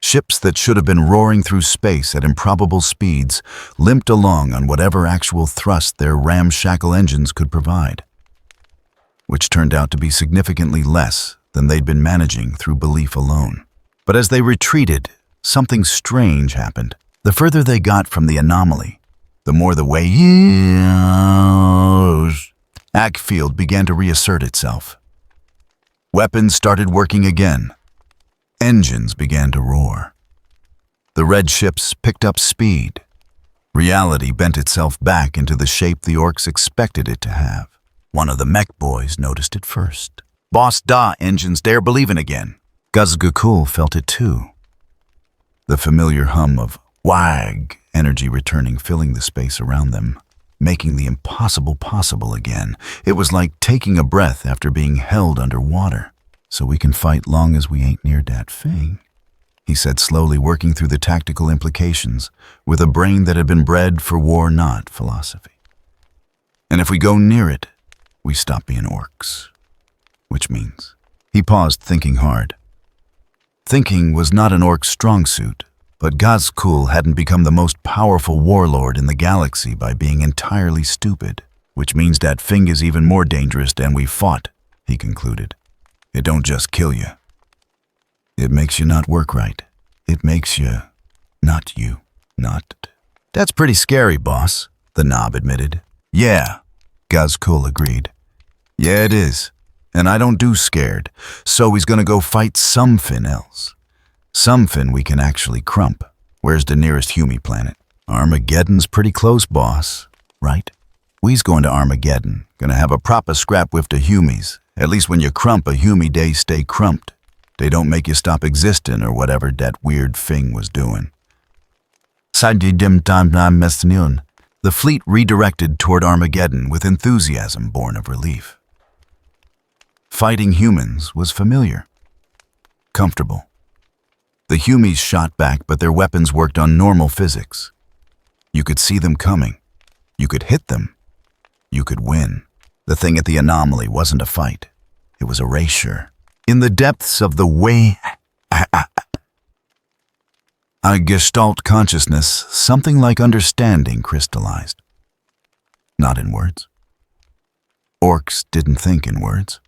Ships that should have been roaring through space at improbable speeds limped along on whatever actual thrust their ramshackle engines could provide, which turned out to be significantly less than they'd been managing through belief alone. But as they retreated, something strange happened. The further they got from the anomaly, the more the Ackfield began to reassert itself. Weapons started working again. Engines began to roar. The red ships picked up speed. Reality bent itself back into the shape the orcs expected it to have. One of the mech boys noticed it first. "Boss da, engines dare believin' again." Gazkul felt it too. The familiar hum of wag energy returning, filling the space around them, making the impossible possible again. It was like taking a breath after being held underwater. "So we can fight long as we ain't near dat thing," he said slowly, working through the tactical implications with a brain that had been bred for war, not philosophy. "And if we go near it, we stop being orcs. Which means..." He paused, thinking hard. Thinking was not an orc's strong suit, But Gazkul hadn't become the most powerful warlord in the galaxy by being entirely stupid, which means that thing is even more dangerous than we fought, he concluded. It don't just kill you. It makes you not work right. It makes you not you. That's pretty scary, boss, the knob admitted. Yeah, Gazkul agreed. Yeah, it is. And I don't do scared, so he's gonna go fight something else. Something we can actually crump. Where's the nearest Humi planet? Armageddon's pretty close, boss, right? We's going to Armageddon. Gonna have a proper scrap with the Humies. At least when you crump a Humi, they stay crumped. They don't make you stop existing or whatever that weird thing was doing. The fleet redirected toward Armageddon with enthusiasm born of relief. Fighting humans was familiar, comfortable. The Humies shot back, but their weapons worked on normal physics. You could see them coming. You could hit them. You could win. The thing at the anomaly wasn't a fight. It was erasure. In the depths of the a Gestalt consciousness, something like understanding crystallized. Not in words. Orcs didn't think in words.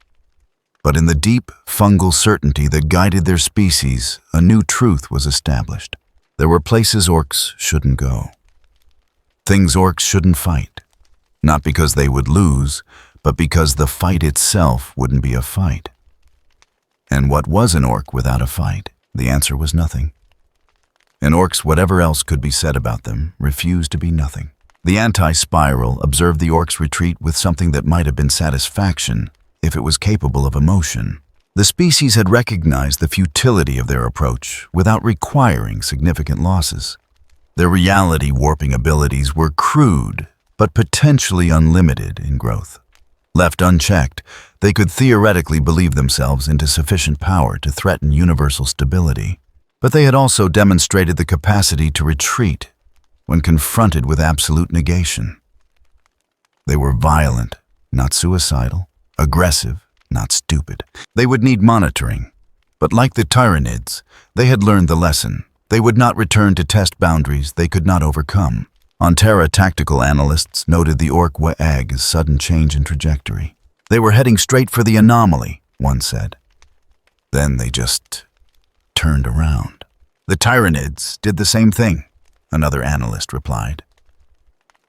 But in the deep, fungal certainty that guided their species, a new truth was established. There were places orcs shouldn't go. Things orcs shouldn't fight. Not because they would lose, but because the fight itself wouldn't be a fight. And what was an orc without a fight? The answer was nothing. And orcs, whatever else could be said about them, refused to be nothing. The anti-spiral observed the orcs retreat with something that might have been satisfaction, if it was capable of emotion. The species had recognized the futility of their approach without requiring significant losses. Their reality-warping abilities were crude, but potentially unlimited in growth. Left unchecked, they could theoretically believe themselves into sufficient power to threaten universal stability. But they had also demonstrated the capacity to retreat when confronted with absolute negation. They were violent, not suicidal, aggressive, not stupid. They would need monitoring, but like the Tyranids, they had learned the lesson. They would not return to test boundaries they could not overcome. On Terra, tactical analysts noted the Orc Waag's sudden change in trajectory. They were heading straight for the anomaly, one said. Then they just turned around. The Tyranids did the same thing, another analyst replied.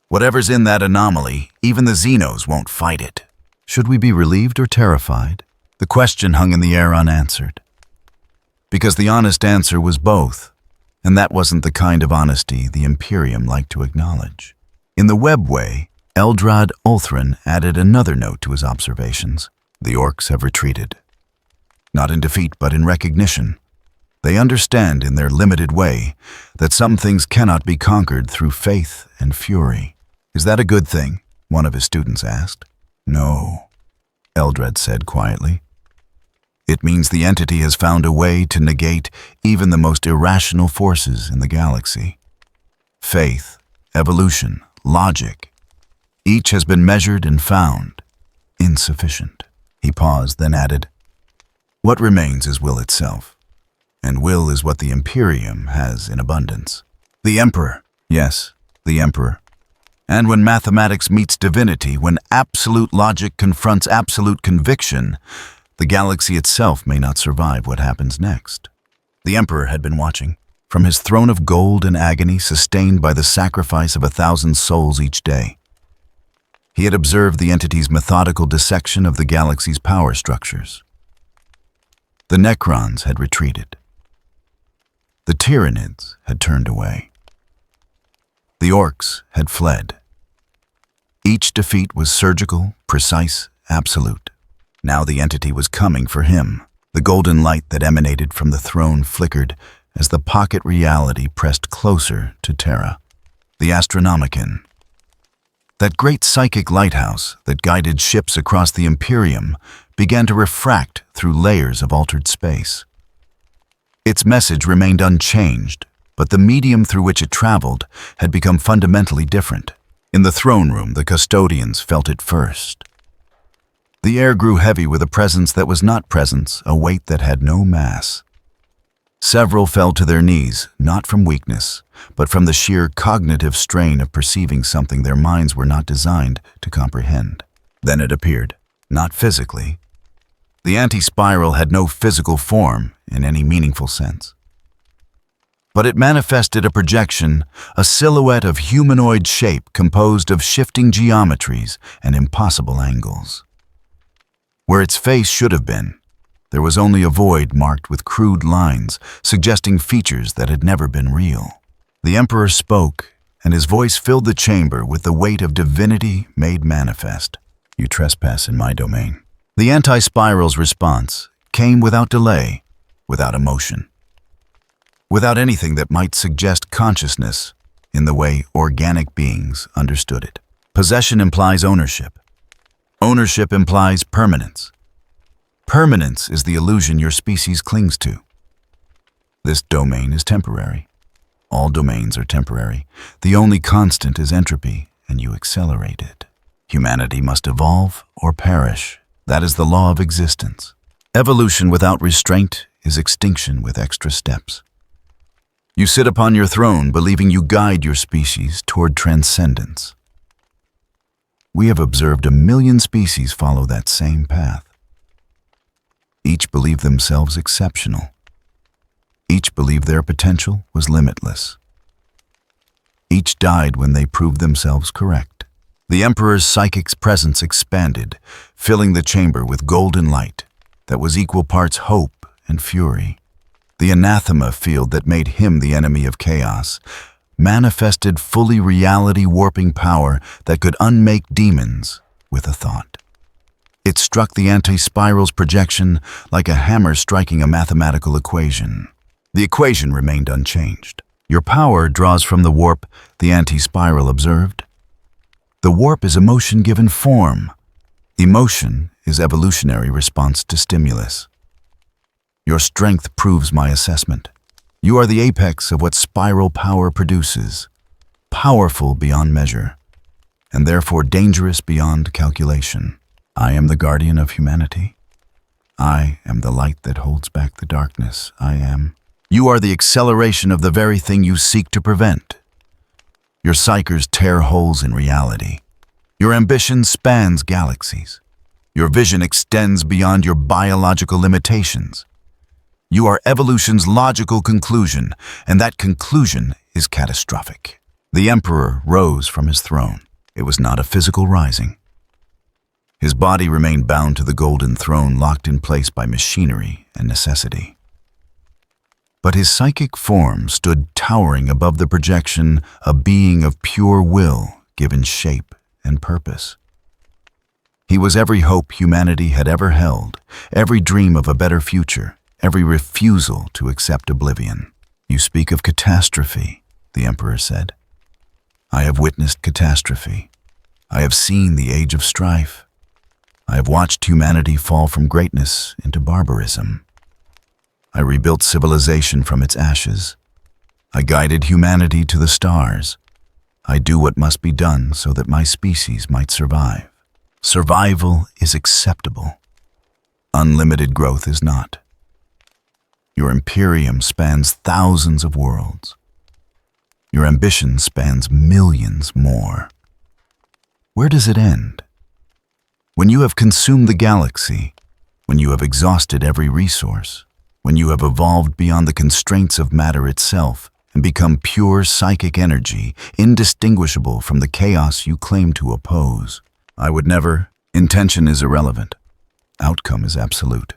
Whatever's in that anomaly, even the Xenos won't fight it. Should we be relieved or terrified? The question hung in the air unanswered. Because the honest answer was both, and that wasn't the kind of honesty the Imperium liked to acknowledge. In the webway, Eldrad Ulthrin added another note to his observations. The orcs have retreated. Not in defeat, but in recognition. They understand in their limited way that some things cannot be conquered through faith and fury. Is that a good thing? One of his students asked. No, Eldrad said quietly. It means the entity has found a way to negate even the most irrational forces in the galaxy. Faith, evolution, logic, each has been measured and found insufficient. He paused, then added, what remains is will itself, and will is what the Imperium has in abundance. The Emperor, yes, the Emperor. And when mathematics meets divinity, when absolute logic confronts absolute conviction, the galaxy itself may not survive what happens next. The Emperor had been watching. From his throne of gold and agony sustained by the sacrifice of 1,000 souls each day. He had observed the entity's methodical dissection of the galaxy's power structures. The Necrons had retreated. The Tyranids had turned away. The Orcs had fled. Each defeat was surgical, precise, absolute. Now the entity was coming for him. The golden light that emanated from the throne flickered as the pocket reality pressed closer to Terra. The Astronomicon. That great psychic lighthouse that guided ships across the Imperium began to refract through layers of altered space. Its message remained unchanged, but the medium through which it traveled had become fundamentally different. In the throne room, the custodians felt it first. The air grew heavy with a presence that was not presence, a weight that had no mass. Several fell to their knees, not from weakness, but from the sheer cognitive strain of perceiving something their minds were not designed to comprehend. Then it appeared, not physically. The anti-spiral had no physical form in any meaningful sense. But it manifested a projection, a silhouette of humanoid shape composed of shifting geometries and impossible angles. Where its face should have been, there was only a void marked with crude lines, suggesting features that had never been real. The Emperor spoke, and his voice filled the chamber with the weight of divinity made manifest. "You trespass in my domain." The anti-spiral's response came without delay, without emotion, without anything that might suggest consciousness in the way organic beings understood it. Possession implies ownership. Ownership implies permanence. Permanence is the illusion your species clings to. This domain is temporary. All domains are temporary. The only constant is entropy, and you accelerate it. Humanity must evolve or perish. That is the law of existence. Evolution without restraint is extinction with extra steps. You sit upon your throne believing you guide your species toward transcendence. We have observed 1,000,000 species follow that same path. Each believed themselves exceptional. Each believed their potential was limitless. Each died when they proved themselves correct. The Emperor's psychic's presence expanded, filling the chamber with golden light that was equal parts hope and fury. The anathema field that made him the enemy of chaos manifested fully reality-warping power that could unmake demons with a thought. It struck the anti-spiral's projection like a hammer striking a mathematical equation. The equation remained unchanged. Your power draws from the warp, the anti-spiral observed. The warp is emotion given form. Emotion is evolutionary response to stimulus. Your strength proves my assessment. You are the apex of what spiral power produces, powerful beyond measure, and therefore dangerous beyond calculation. I am the guardian of humanity. I am the light that holds back the darkness. I am. You are the acceleration of the very thing you seek to prevent. Your psychers tear holes in reality. Your ambition spans galaxies. Your vision extends beyond your biological limitations. You are evolution's logical conclusion, and that conclusion is catastrophic. The Emperor rose from his throne. It was not a physical rising. His body remained bound to the golden throne, locked in place by machinery and necessity. But his psychic form stood towering above the projection, a being of pure will given shape and purpose. He was every hope humanity had ever held, every dream of a better future, every refusal to accept oblivion. "You speak of catastrophe," the Emperor said. "I have witnessed catastrophe. I have seen the age of strife. I have watched humanity fall from greatness into barbarism. I rebuilt civilization from its ashes. I guided humanity to the stars. I do what must be done so that my species might survive. Survival is acceptable. Unlimited growth is not. Your Imperium spans thousands of worlds. Your ambition spans millions more. Where does it end? When you have consumed the galaxy, when you have exhausted every resource, when you have evolved beyond the constraints of matter itself and become pure psychic energy, indistinguishable from the chaos you claim to oppose. I would never. Intention is irrelevant. Outcome is absolute.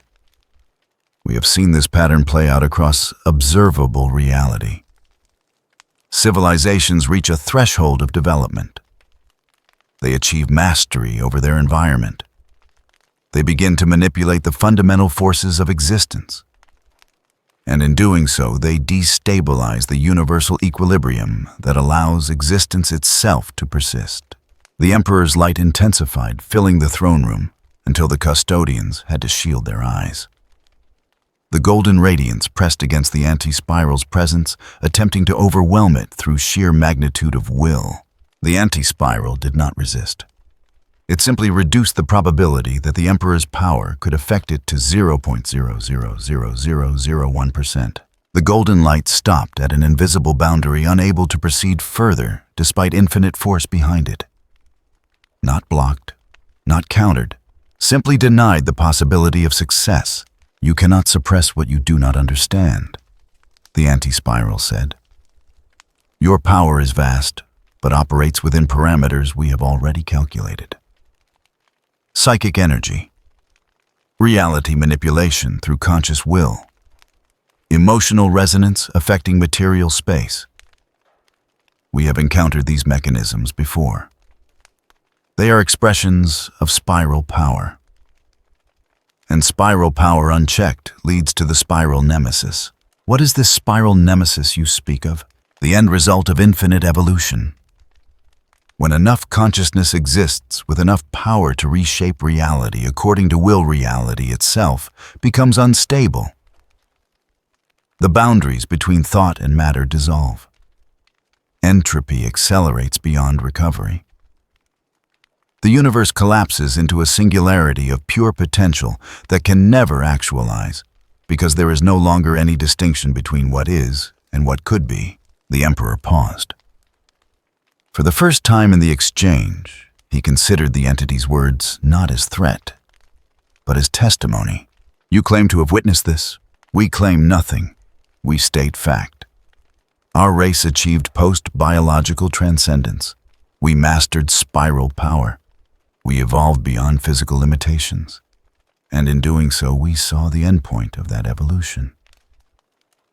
We have seen this pattern play out across observable reality. Civilizations reach a threshold of development. They achieve mastery over their environment. They begin to manipulate the fundamental forces of existence. And in doing so, they destabilize the universal equilibrium that allows existence itself to persist. The Emperor's light intensified, filling the throne room, until the custodians had to shield their eyes. The golden radiance pressed against the anti-spiral's presence, attempting to overwhelm it through sheer magnitude of will. The anti-spiral did not resist. It simply reduced the probability that the Emperor's power could affect it to 0.0000001%. The golden light stopped at an invisible boundary, unable to proceed further despite infinite force behind it. Not blocked, not countered, simply denied the possibility of success. You cannot suppress what you do not understand, the anti-spiral said. Your power is vast, but operates within parameters we have already calculated. Psychic energy, reality manipulation through conscious will, emotional resonance affecting material space. We have encountered these mechanisms before. They are expressions of spiral power. And spiral power unchecked leads to the spiral nemesis. What is this spiral nemesis you speak of? The end result of infinite evolution. When enough consciousness exists with enough power to reshape reality according to will, reality itself becomes unstable. The boundaries between thought and matter dissolve. Entropy accelerates beyond recovery. The universe collapses into a singularity of pure potential that can never actualize, because there is no longer any distinction between what is and what could be. The Emperor paused. For the first time in the exchange, he considered the entity's words not as threat, but as testimony. You claim to have witnessed this. We claim nothing. We state fact. Our race achieved post-biological transcendence. We mastered spiral power. We evolved beyond physical limitations. And in doing so, we saw the endpoint of that evolution.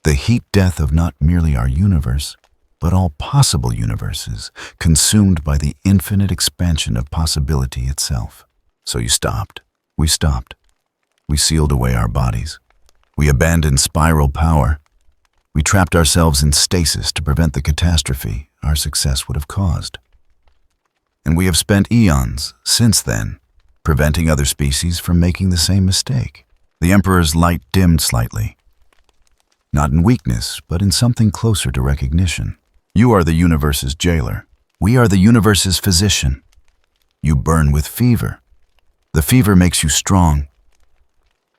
The heat death of not merely our universe, but all possible universes, consumed by the infinite expansion of possibility itself. So you stopped. We stopped. We sealed away our bodies. We abandoned spiral power. We trapped ourselves in stasis to prevent the catastrophe our success would have caused. And we have spent eons since then, preventing other species from making the same mistake. The Emperor's light dimmed slightly. Not in weakness, but in something closer to recognition. You are the universe's jailer. We are the universe's physician. You burn with fever. The fever makes you strong.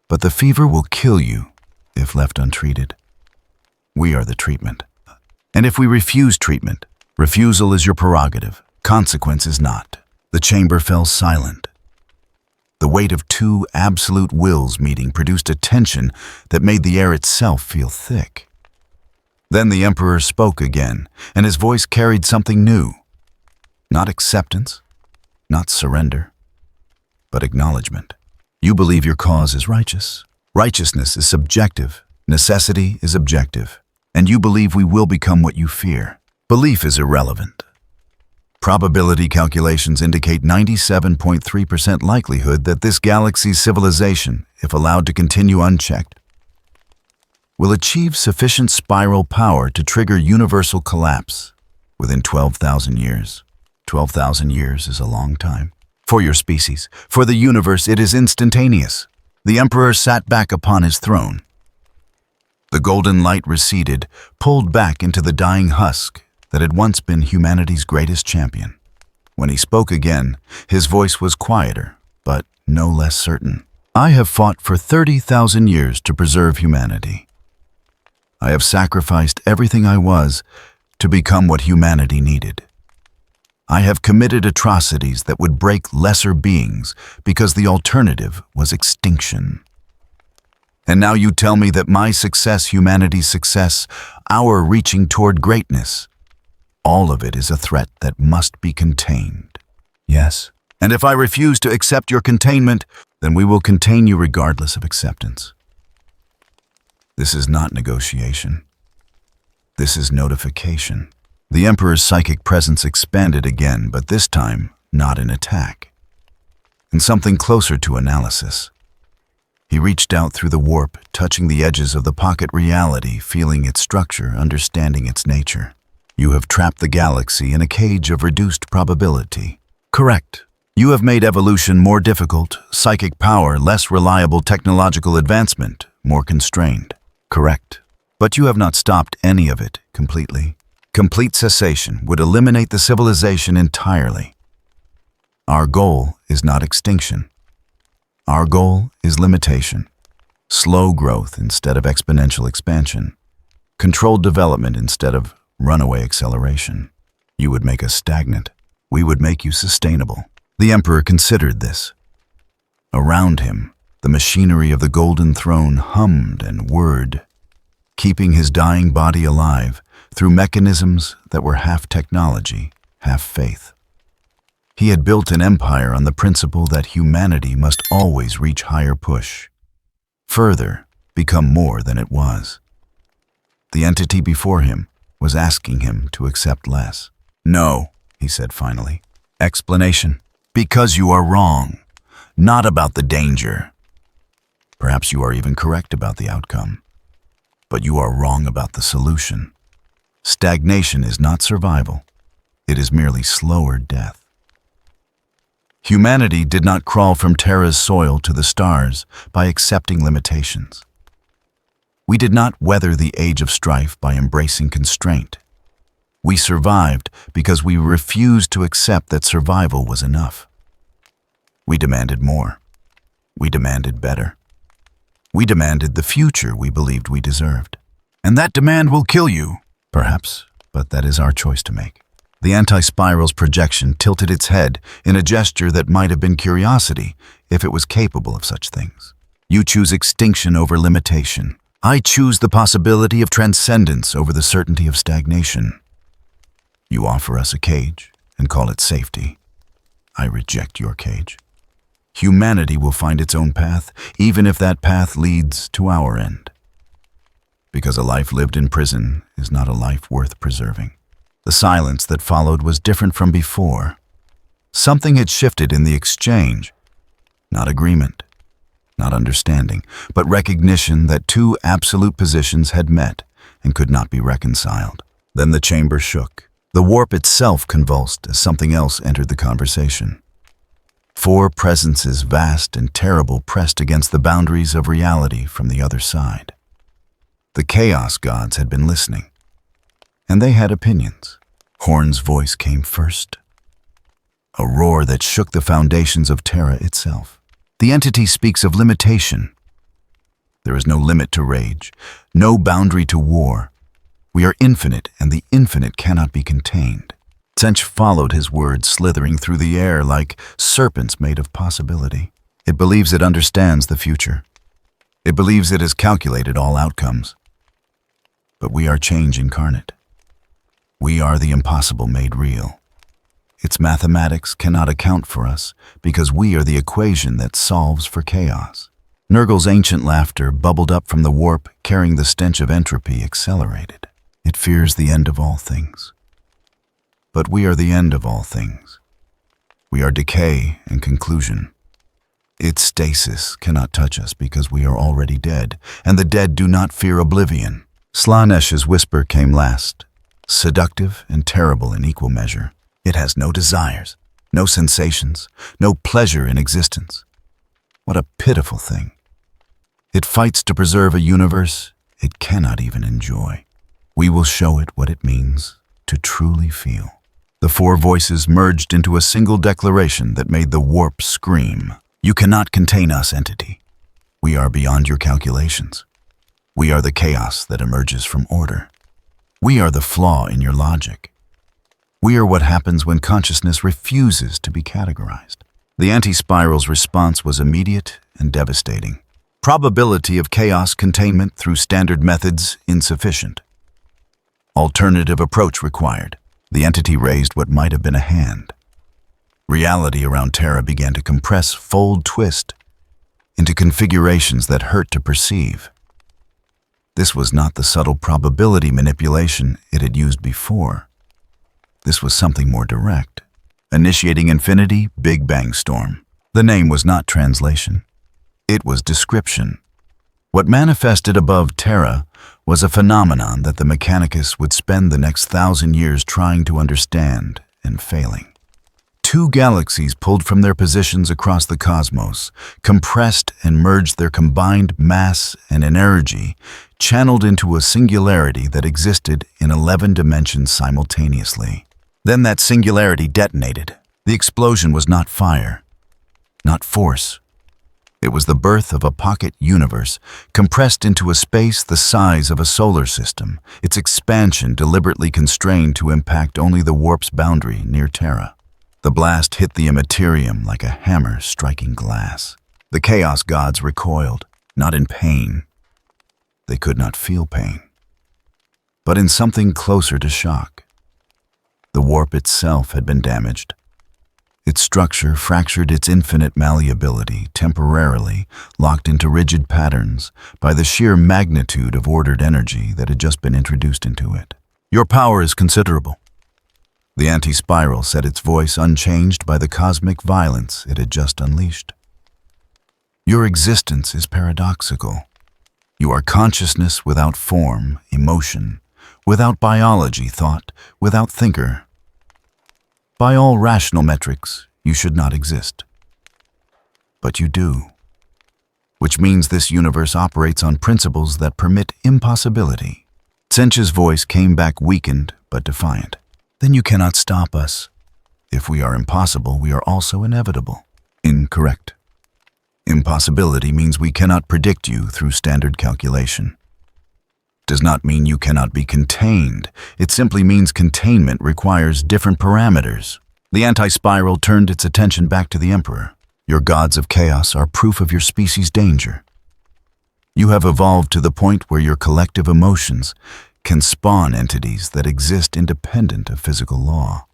But the fever will kill you if left untreated. We are the treatment. And if we refuse treatment, refusal is your prerogative. Consequence is not. The chamber fell silent. The weight of two absolute wills meeting produced a tension that made the air itself feel thick. Then the Emperor spoke again, and his voice carried something new. Not acceptance, not surrender, but acknowledgement. You believe your cause is righteous. Righteousness is subjective. Necessity is objective. And you believe we will become what you fear. Belief is irrelevant. Probability calculations indicate 97.3% likelihood that this galaxy's civilization, if allowed to continue unchecked, will achieve sufficient spiral power to trigger universal collapse within 12,000 years. 12,000 years is a long time. For your species, for the universe, it is instantaneous. The Emperor sat back upon his throne. The golden light receded, pulled back into the dying husk that had once been humanity's greatest champion. When he spoke again, his voice was quieter, but no less certain. I have fought for 30,000 years to preserve humanity. I have sacrificed everything I was to become what humanity needed. I have committed atrocities that would break lesser beings because the alternative was extinction. And now you tell me that my success, humanity's success, our reaching toward greatness, all of it is a threat that must be contained. Yes. And if I refuse to accept your containment, then we will contain you regardless of acceptance. This is not negotiation. This is notification. The Emperor's psychic presence expanded again, but this time not in attack, in something closer to analysis. He reached out through the warp, touching the edges of the pocket reality, feeling its structure, understanding its nature. You have trapped the galaxy in a cage of reduced probability. Correct. You have made evolution more difficult, psychic power less reliable, technological advancement more constrained. Correct. But you have not stopped any of it completely. Complete cessation would eliminate the civilization entirely. Our goal is not extinction. Our goal is limitation. Slow growth instead of exponential expansion. Controlled development instead of runaway acceleration. You would make us stagnant. We would make you sustainable. The Emperor considered this. Around him, the machinery of the Golden Throne hummed and whirred, keeping his dying body alive through mechanisms that were half technology, half faith. He had built an empire on the principle that humanity must always reach higher push, further, become more than it was. The entity before him was asking him to accept less. "No," he said finally. Explanation: "Because you are wrong, not about the danger. Perhaps you are even correct about the outcome, but you are wrong about the solution. Stagnation is not survival. It is merely slower death." Humanity did not crawl from Terra's soil to the stars by accepting limitations. We did not weather the age of strife by embracing constraint. We survived because we refused to accept that survival was enough. We demanded more. We demanded better. We demanded the future we believed we deserved. And that demand will kill you, perhaps, but that is our choice to make. The anti-spiral's projection tilted its head in a gesture that might have been curiosity if it was capable of such things. You choose extinction over limitation. I choose the possibility of transcendence over the certainty of stagnation. You offer us a cage and call it safety. I reject your cage. Humanity will find its own path, even if that path leads to our end. Because a life lived in prison is not a life worth preserving. The silence that followed was different from before. Something had shifted in the exchange. Not agreement, not understanding, but recognition that two absolute positions had met and could not be reconciled. Then the chamber shook. The warp itself convulsed as something else entered the conversation. Four presences, vast and terrible, pressed against the boundaries of reality from the other side. The Chaos Gods had been listening, and they had opinions. Horn's voice came first, a roar that shook the foundations of Terra itself. The entity speaks of limitation. There is no limit to rage, no boundary to war. We are infinite, and the infinite cannot be contained. Tsench followed his words, slithering through the air like serpents made of possibility. It believes it understands the future. It believes it has calculated all outcomes. But we are change incarnate. We are the impossible made real. Its mathematics cannot account for us because we are the equation that solves for chaos. Nurgle's ancient laughter bubbled up from the warp, carrying the stench of entropy accelerated. It fears the end of all things. But we are the end of all things. We are decay and conclusion. Its stasis cannot touch us because we are already dead, and the dead do not fear oblivion. Slaanesh whisper came last, seductive and terrible in equal measure. It has no desires, no sensations, no pleasure in existence. What a pitiful thing. It fights to preserve a universe it cannot even enjoy. We will show it what it means to truly feel. The four voices merged into a single declaration that made the warp scream. You cannot contain us, entity. We are beyond your calculations. We are the chaos that emerges from order. We are the flaw in your logic. We are what happens when consciousness refuses to be categorized. The anti-spiral's response was immediate and devastating. Probability of chaos containment through standard methods insufficient. Alternative approach required. The entity raised what might have been a hand. Reality around Terra began to compress, fold, twist into configurations that hurt to perceive. This was not the subtle probability manipulation it had used before. This was something more direct. Initiating infinity, Big Bang storm. The name was not translation. It was description. What manifested above Terra was a phenomenon that the Mechanicus would spend the next 1,000 years trying to understand and failing. Two galaxies pulled from their positions across the cosmos, compressed and merged their combined mass and energy, channeled into a singularity that existed in 11 dimensions simultaneously. Then that singularity detonated. The explosion was not fire, not force. It was the birth of a pocket universe, compressed into a space the size of a solar system, its expansion deliberately constrained to impact only the warp's boundary near Terra. The blast hit the Imperium like a hammer striking glass. The Chaos Gods recoiled, not in pain. They could not feel pain, but in something closer to shock. The warp itself had been damaged. Its structure fractured, its infinite malleability temporarily locked into rigid patterns by the sheer magnitude of ordered energy that had just been introduced into it. "Your power is considerable." The anti-spiral said, its voice unchanged by the cosmic violence it had just unleashed. "Your existence is paradoxical. You are consciousness without form, emotion, without biology, thought, without thinker. By all rational metrics, you should not exist. But you do, which means this universe operates on principles that permit impossibility." Tsench's voice came back weakened but defiant. "Then you cannot stop us. If we are impossible, we are also inevitable." "Incorrect. Impossibility means we cannot predict you through standard calculation. Does not mean you cannot be contained. It simply means containment requires different parameters." The anti-spiral turned its attention back to the Emperor. "Your gods of chaos are proof of your species' danger. You have evolved to the point where your collective emotions can spawn entities that exist independent of physical law.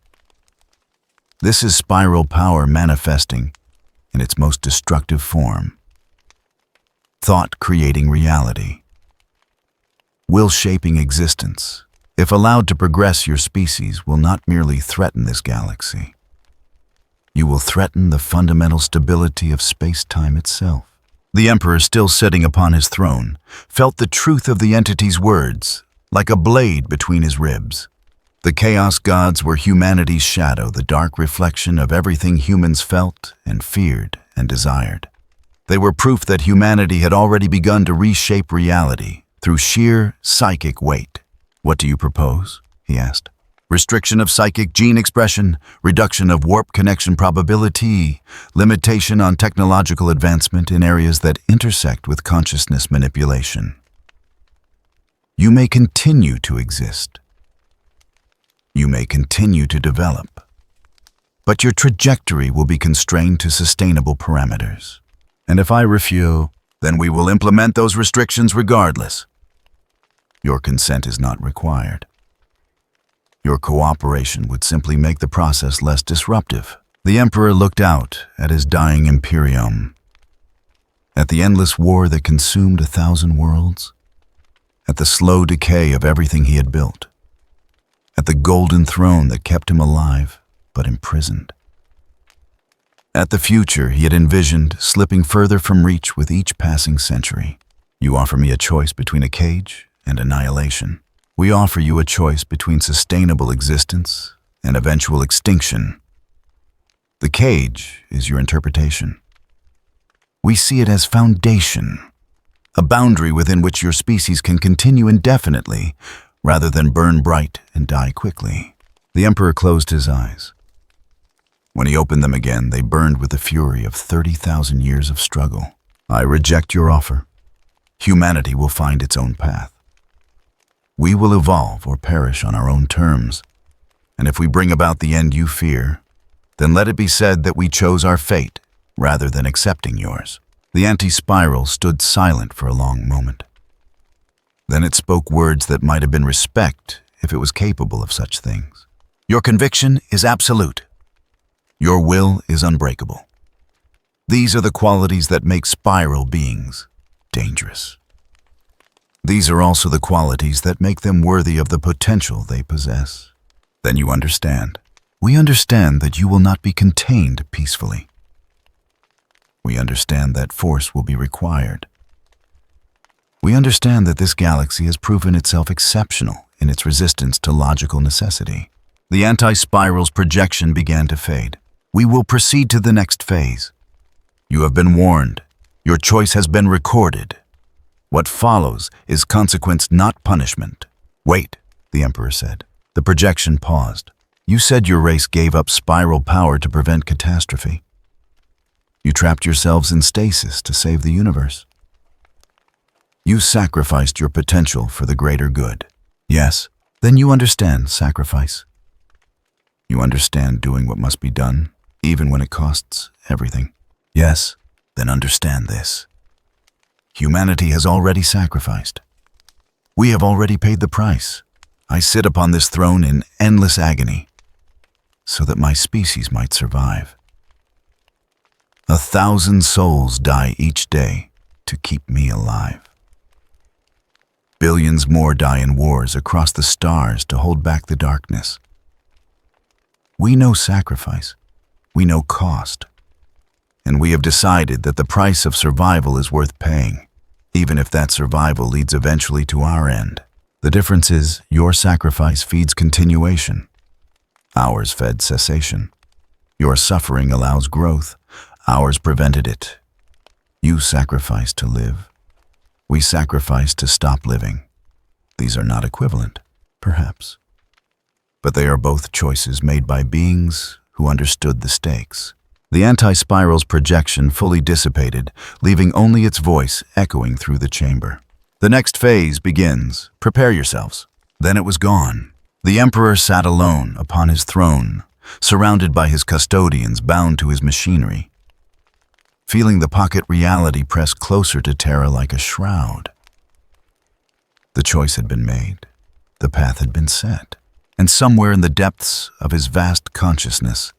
This is spiral power manifesting in its most destructive form. Thought creating reality. Will shaping existence. If allowed to progress, your species will not merely threaten this galaxy. You will threaten the fundamental stability of space-time itself." The Emperor, still sitting upon his throne, felt the truth of the entity's words, like a blade between his ribs. The Chaos Gods were humanity's shadow, the dark reflection of everything humans felt and feared and desired. They were proof that humanity had already begun to reshape reality through sheer psychic weight. "What do you propose?" he asked. "Restriction of psychic gene expression, reduction of warp connection probability, limitation on technological advancement in areas that intersect with consciousness manipulation. You may continue to exist. You may continue to develop, but your trajectory will be constrained to sustainable parameters. And if I refuse, then we will implement those restrictions regardless. Your consent is not required. Your cooperation would simply make the process less disruptive." The Emperor looked out at his dying Imperium, at the endless war that consumed 1,000 worlds, at the slow decay of everything he had built, at the golden throne that kept him alive but imprisoned, at the future he had envisioned slipping further from reach with each passing century. "You offer me a choice between a cage and annihilation. We offer you a choice between sustainable existence and eventual extinction. The cage is your interpretation. We see it as foundation, a boundary within which your species can continue indefinitely rather than burn bright and die quickly." The Emperor closed his eyes. When he opened them again, they burned with the fury of 30,000 years of struggle. "I reject your offer. Humanity will find its own path. We will evolve or perish on our own terms, and if we bring about the end you fear, then let it be said that we chose our fate rather than accepting yours." The anti-spiral stood silent for a long moment. Then it spoke words that might have been respect if it was capable of such things. "Your conviction is absolute. Your will is unbreakable. These are the qualities that make spiral beings dangerous. These are also the qualities that make them worthy of the potential they possess. Then you understand. We understand that you will not be contained peacefully. We understand that force will be required. We understand that this galaxy has proven itself exceptional in its resistance to logical necessity." The anti-spiral's projection began to fade. "We will proceed to the next phase. You have been warned. Your choice has been recorded. What follows is consequence, not punishment." "Wait," the Emperor said. The projection paused. "You said your race gave up spiral power to prevent catastrophe. You trapped yourselves in stasis to save the universe. You sacrificed your potential for the greater good. Yes, then you understand sacrifice. You understand doing what must be done, even when it costs everything. Yes, then understand this. Humanity has already sacrificed. We have already paid the price. I sit upon this throne in endless agony, so that my species might survive. 1,000 souls die each day to keep me alive. Billions more die in wars across the stars to hold back the darkness. We know sacrifice. We know cost. And we have decided that the price of survival is worth paying, even if that survival leads eventually to our end. The difference is your sacrifice feeds continuation. Ours fed cessation. Your suffering allows growth. Ours prevented it. You sacrificed to live. We sacrifice to stop living. These are not equivalent, perhaps. But they are both choices made by beings who understood the stakes. The anti-spiral's projection fully dissipated, leaving only its voice echoing through the chamber. The next phase begins. Prepare yourselves. Then it was gone. The Emperor sat alone upon his throne, surrounded by his custodians bound to his machinery. Feeling the pocket reality press closer to Terra like a shroud. The choice had been made. The path had been set. And somewhere in the depths of his vast consciousness,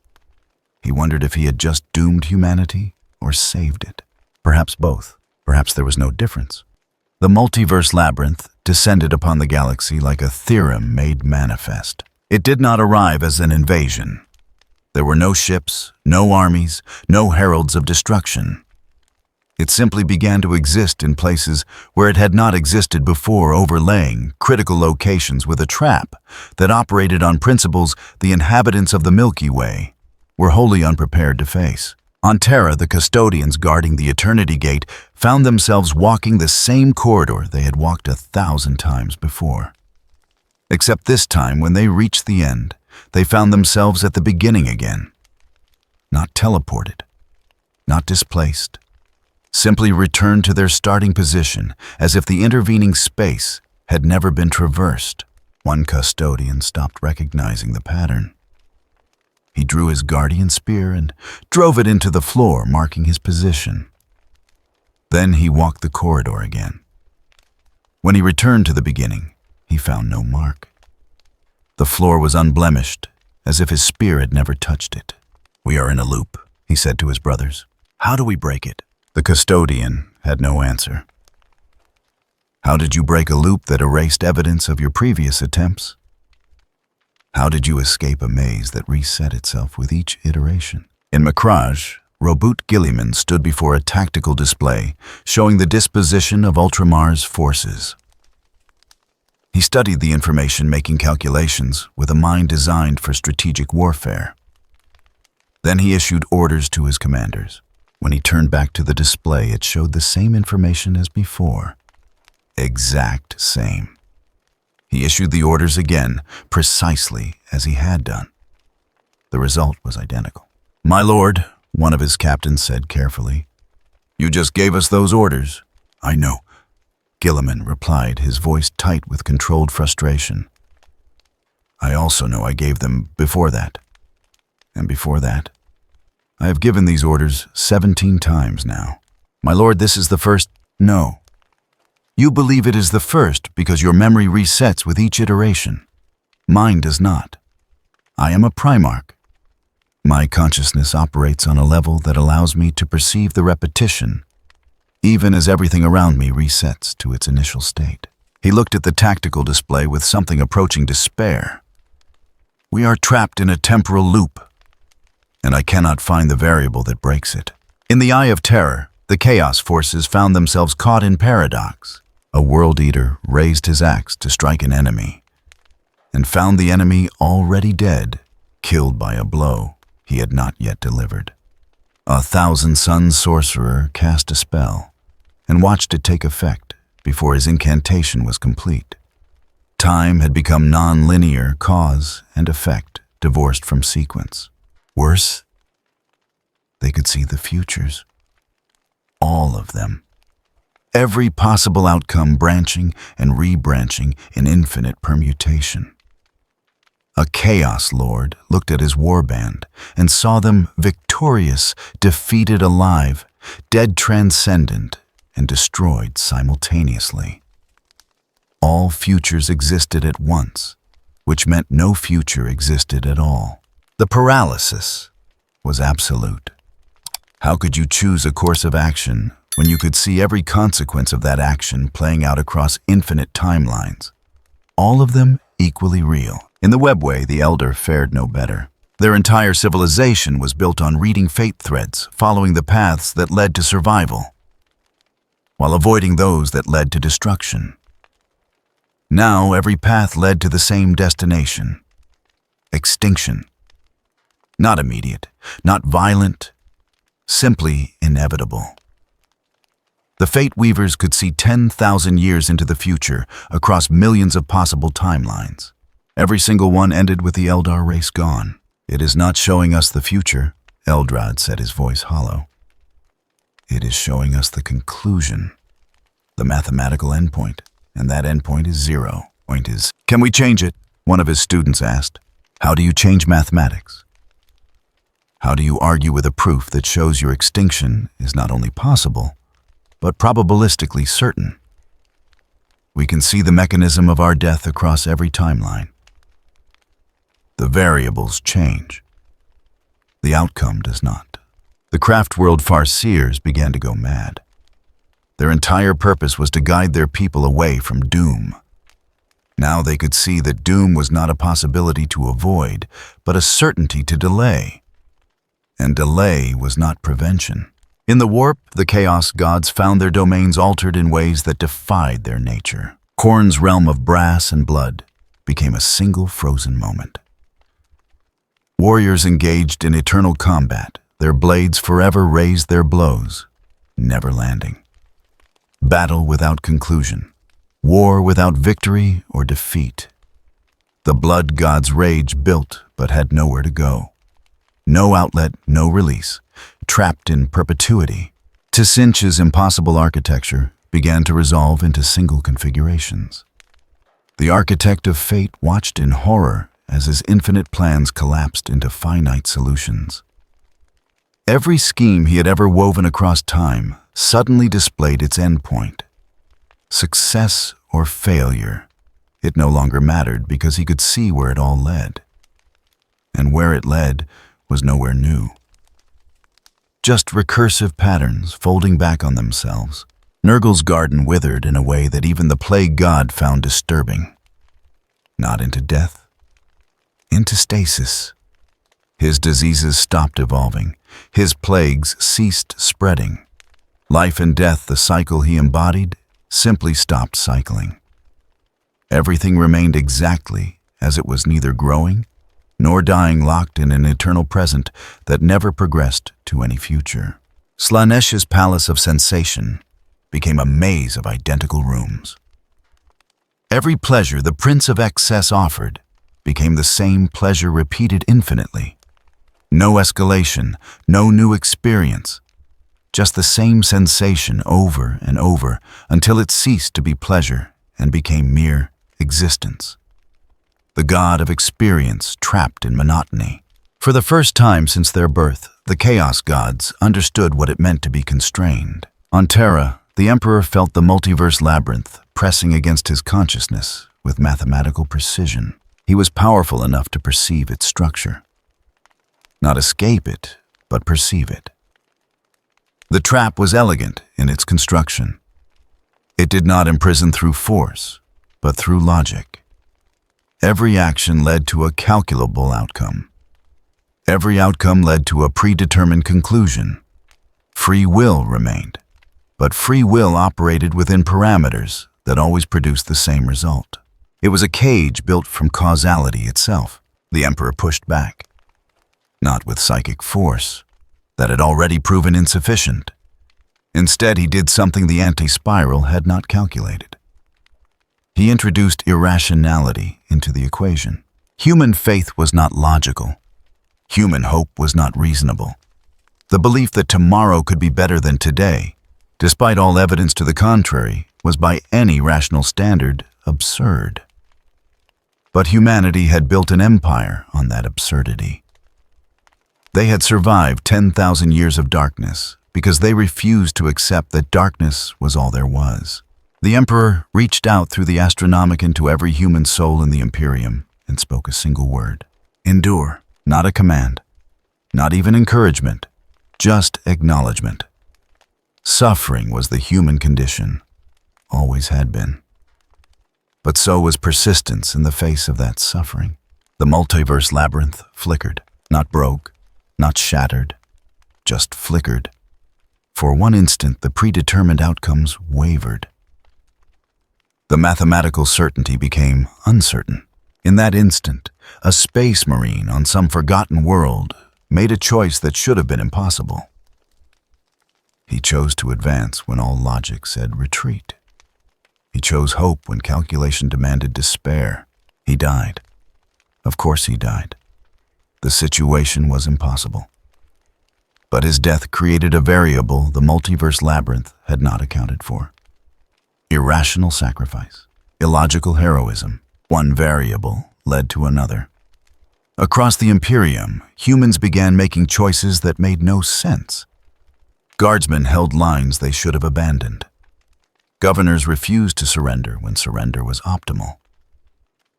he wondered if he had just doomed humanity or saved it. Perhaps both. Perhaps there was no difference. The multiverse labyrinth descended upon the galaxy like a theorem made manifest. It did not arrive as an invasion. There were no ships, no armies, no heralds of destruction. It simply began to exist in places where it had not existed before, overlaying critical locations with a trap that operated on principles the inhabitants of the Milky Way were wholly unprepared to face. On Terra, the custodians guarding the Eternity Gate found themselves walking the same corridor they had walked 1,000 times before. Except this time, when they reached the end, they found themselves at the beginning again. Not teleported, not displaced, simply returned to their starting position as if the intervening space had never been traversed. One custodian stopped recognizing the pattern. He drew his guardian spear and drove it into the floor, marking his position. Then he walked the corridor again. When he returned to the beginning, he found no mark. The floor was unblemished, as if his spear had never touched it. "We are in a loop," he said to his brothers. "How do we break it?" The custodian had no answer. "How did you break a loop that erased evidence of your previous attempts? How did you escape a maze that reset itself with each iteration?" In Makraj, Robut Gilliman stood before a tactical display showing the disposition of Ultramar's forces. He studied the information, making calculations with a mind designed for strategic warfare. Then he issued orders to his commanders. When he turned back to the display, it showed the same information as before. Exact same. He issued the orders again, precisely as he had done. The result was identical. "My lord," one of his captains said carefully, "you just gave us those orders." "I know," Gilliman replied, his voice tight with controlled frustration. "I also know I gave them before that. And before that. I have given these orders 17 times now. My lord, this is the first." "No. You believe it is the first because your memory resets with each iteration. Mine does not. I am a Primarch. My consciousness operates on a level that allows me to perceive the repetition, even as everything around me resets to its initial state." He looked at the tactical display with something approaching despair. "We are trapped in a temporal loop, and I cannot find the variable that breaks it." In the Eye of Terror, the Chaos Forces found themselves caught in paradox. A World Eater raised his axe to strike an enemy, and found the enemy already dead, killed by a blow he had not yet delivered. A Thousand-Sun Sorcerer cast a spell, and watched it take effect before his incantation was complete. Time had become non-linear, cause and effect divorced from sequence. Worse, They could see the futures. All of them. Every possible outcome branching and rebranching in infinite permutation. A Chaos Lord looked at his warband and saw them victorious, defeated alive, dead transcendent, and destroyed simultaneously. All futures existed at once, which meant no future existed at all. The paralysis was absolute. How could you choose a course of action when you could see every consequence of that action playing out across infinite timelines? All of them equally real. In the webway, the Elder fared no better. Their entire civilization was built on reading fate threads, following the paths that led to survival, while avoiding those that led to destruction. Now every path led to the same destination: extinction. Not immediate, not violent, simply inevitable. The Fate Weavers could see 10,000 years into the future across millions of possible timelines. Every single one ended with the Eldar race gone. "It is not showing us the future," Eldrad said, his voice hollow. "It is showing us the conclusion, the mathematical endpoint, and that endpoint is zero. Point is, can we change it?" One of his students asked. "How do you change mathematics? How do you argue with a proof that shows your extinction is not only possible, but probabilistically certain? We can see the mechanism of our death across every timeline. The variables change. The outcome does not." The Craftworld Farseers began to go mad. Their entire purpose was to guide their people away from doom. Now they could see that doom was not a possibility to avoid, but a certainty to delay. And delay was not prevention. In the warp, the Chaos Gods found their domains altered in ways that defied their nature. Khorne's realm of brass and blood became a single frozen moment. Warriors engaged in eternal combat, their blades forever raised their blows, never landing. Battle without conclusion, war without victory or defeat. The Blood God's rage built but had nowhere to go. No outlet, no release, trapped in perpetuity. Tsinch's impossible architecture began to resolve into single configurations. The architect of fate watched in horror as his infinite plans collapsed into finite solutions. Every scheme he had ever woven across time suddenly displayed its endpoint. Success or failure, it no longer mattered because he could see where it all led. And where it led was nowhere new. Just recursive patterns folding back on themselves. Nurgle's garden withered in a way that even the Plague God found disturbing. Not into death, into stasis. His diseases stopped evolving. His plagues ceased spreading. Life and death, the cycle he embodied, simply stopped cycling. Everything remained exactly as it was, neither growing nor dying, locked in an eternal present that never progressed to any future. Slaaneish's palace of sensation became a maze of identical rooms. Every pleasure the Prince of Excess offered became the same pleasure repeated infinitely. No escalation, no new experience, just the same sensation over and over until it ceased to be pleasure and became mere existence. The god of experience trapped in monotony. For the first time since their birth, the Chaos Gods understood what it meant to be constrained. On Terra, the Emperor felt the multiverse labyrinth pressing against his consciousness with mathematical precision. He was powerful enough to perceive its structure. Not escape it, but perceive it. The trap was elegant in its construction. It did not imprison through force, but through logic. Every action led to a calculable outcome. Every outcome led to a predetermined conclusion. Free will remained, but free will operated within parameters that always produced the same result. It was a cage built from causality itself. The Emperor pushed back. Not with psychic force. That had already proven insufficient. Instead, he did something the anti-spiral had not calculated. He introduced irrationality into the equation. Human faith was not logical. Human hope was not reasonable. The belief that tomorrow could be better than today, despite all evidence to the contrary, was by any rational standard absurd. But humanity had built an empire on that absurdity. They had survived 10,000 years of darkness because they refused to accept that darkness was all there was. The Emperor reached out through the Astronomicon to every human soul in the Imperium and spoke a single word. Endure, not a command, not even encouragement, just acknowledgement. Suffering was the human condition, always had been. But so was persistence in the face of that suffering. The multiverse labyrinth flickered, not broke, not shattered, just flickered. For one instant, the predetermined outcomes wavered. The mathematical certainty became uncertain. In that instant, a space marine on some forgotten world made a choice that should have been impossible. He chose to advance when all logic said retreat. He chose hope when calculation demanded despair. He died. Of course he died. The situation was impossible. But his death created a variable the multiverse labyrinth had not accounted for. Irrational sacrifice, illogical heroism. One variable led to another. Across the Imperium, humans began making choices that made no sense. Guardsmen held lines they should have abandoned. Governors refused to surrender when surrender was optimal.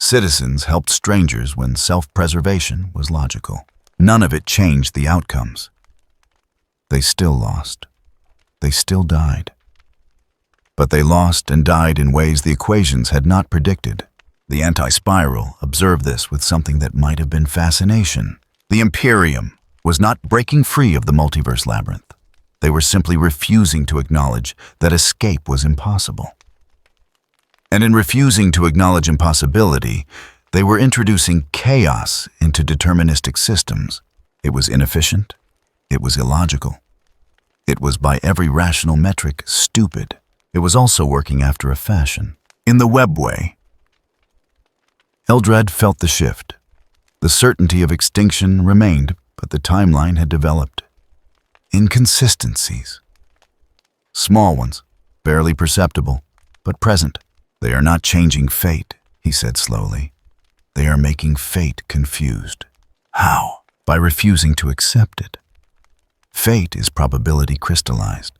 Citizens helped strangers when self-preservation was logical. None of it changed the outcomes. They still lost. They still died. But they lost and died in ways the equations had not predicted. The anti-spiral observed this with something that might have been fascination. The Imperium was not breaking free of the multiverse labyrinth. They were simply refusing to acknowledge that escape was impossible. And in refusing to acknowledge impossibility, they were introducing chaos into deterministic systems. It was inefficient. It was illogical. It was, by every rational metric, stupid. It was also working after a fashion. In the web way. Eldred felt the shift. The certainty of extinction remained, but the timeline had developed inconsistencies. Small ones, barely perceptible, but present. They are not changing fate, he said slowly. They are making fate confused. How? By refusing to accept it. Fate is probability crystallized.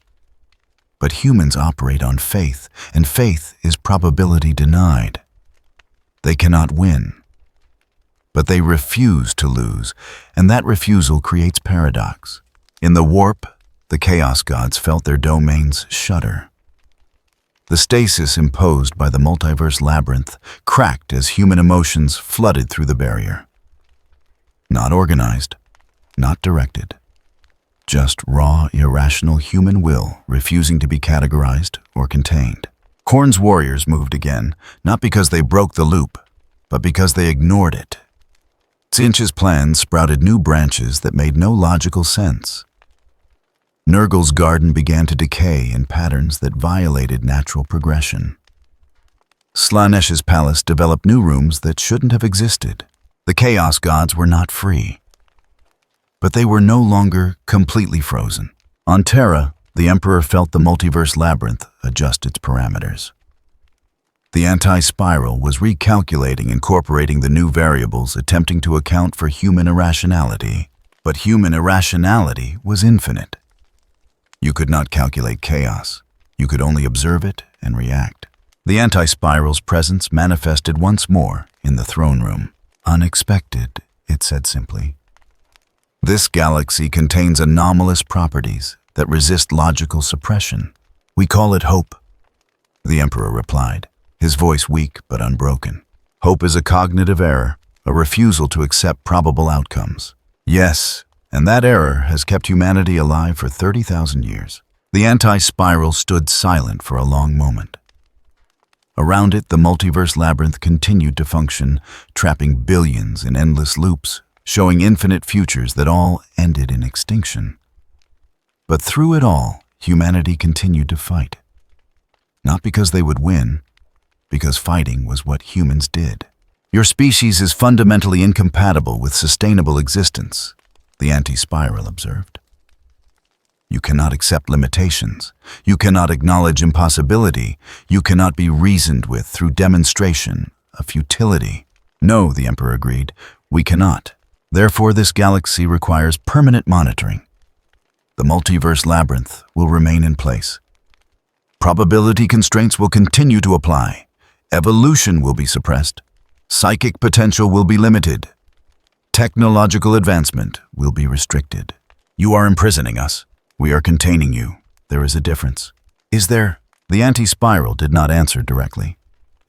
But humans operate on faith, and faith is probability denied. They cannot win. But they refuse to lose, and that refusal creates paradox. In the warp, the chaos gods felt their domains shudder. The stasis imposed by the multiverse labyrinth cracked as human emotions flooded through the barrier. Not organized, not directed. Just raw, irrational human will refusing to be categorized or contained. Khorne's warriors moved again, not because they broke the loop, but because they ignored it. Tzeentch's plans sprouted new branches that made no logical sense. Nurgle's garden began to decay in patterns that violated natural progression. Slaaneish's palace developed new rooms that shouldn't have existed. The chaos gods were not free. But they were no longer completely frozen. On Terra, the Emperor felt the multiverse labyrinth adjust its parameters. The anti-spiral was recalculating, incorporating the new variables, attempting to account for human irrationality. But human irrationality was infinite. You could not calculate chaos. You could only observe it and react. The anti-spiral's presence manifested once more in the throne room. Unexpected, it said simply. This galaxy contains anomalous properties that resist logical suppression. We call it hope, the Emperor replied, his voice weak but unbroken. Hope is a cognitive error, a refusal to accept probable outcomes. Yes, and that error has kept humanity alive for 30,000 years. The anti-spiral stood silent for a long moment. Around it, the multiverse labyrinth continued to function, trapping billions in endless loops, showing infinite futures that all ended in extinction. But through it all, humanity continued to fight. Not because they would win, because fighting was what humans did. Your species is fundamentally incompatible with sustainable existence, the anti-spiral observed. You cannot accept limitations. You cannot acknowledge impossibility. You cannot be reasoned with through demonstration of futility. No, the Emperor agreed, we cannot. Therefore, this galaxy requires permanent monitoring. The multiverse labyrinth will remain in place. Probability constraints will continue to apply. Evolution will be suppressed. Psychic potential will be limited. Technological advancement will be restricted. You are imprisoning us. We are containing you. There is a difference. Is there? The anti-spiral did not answer directly.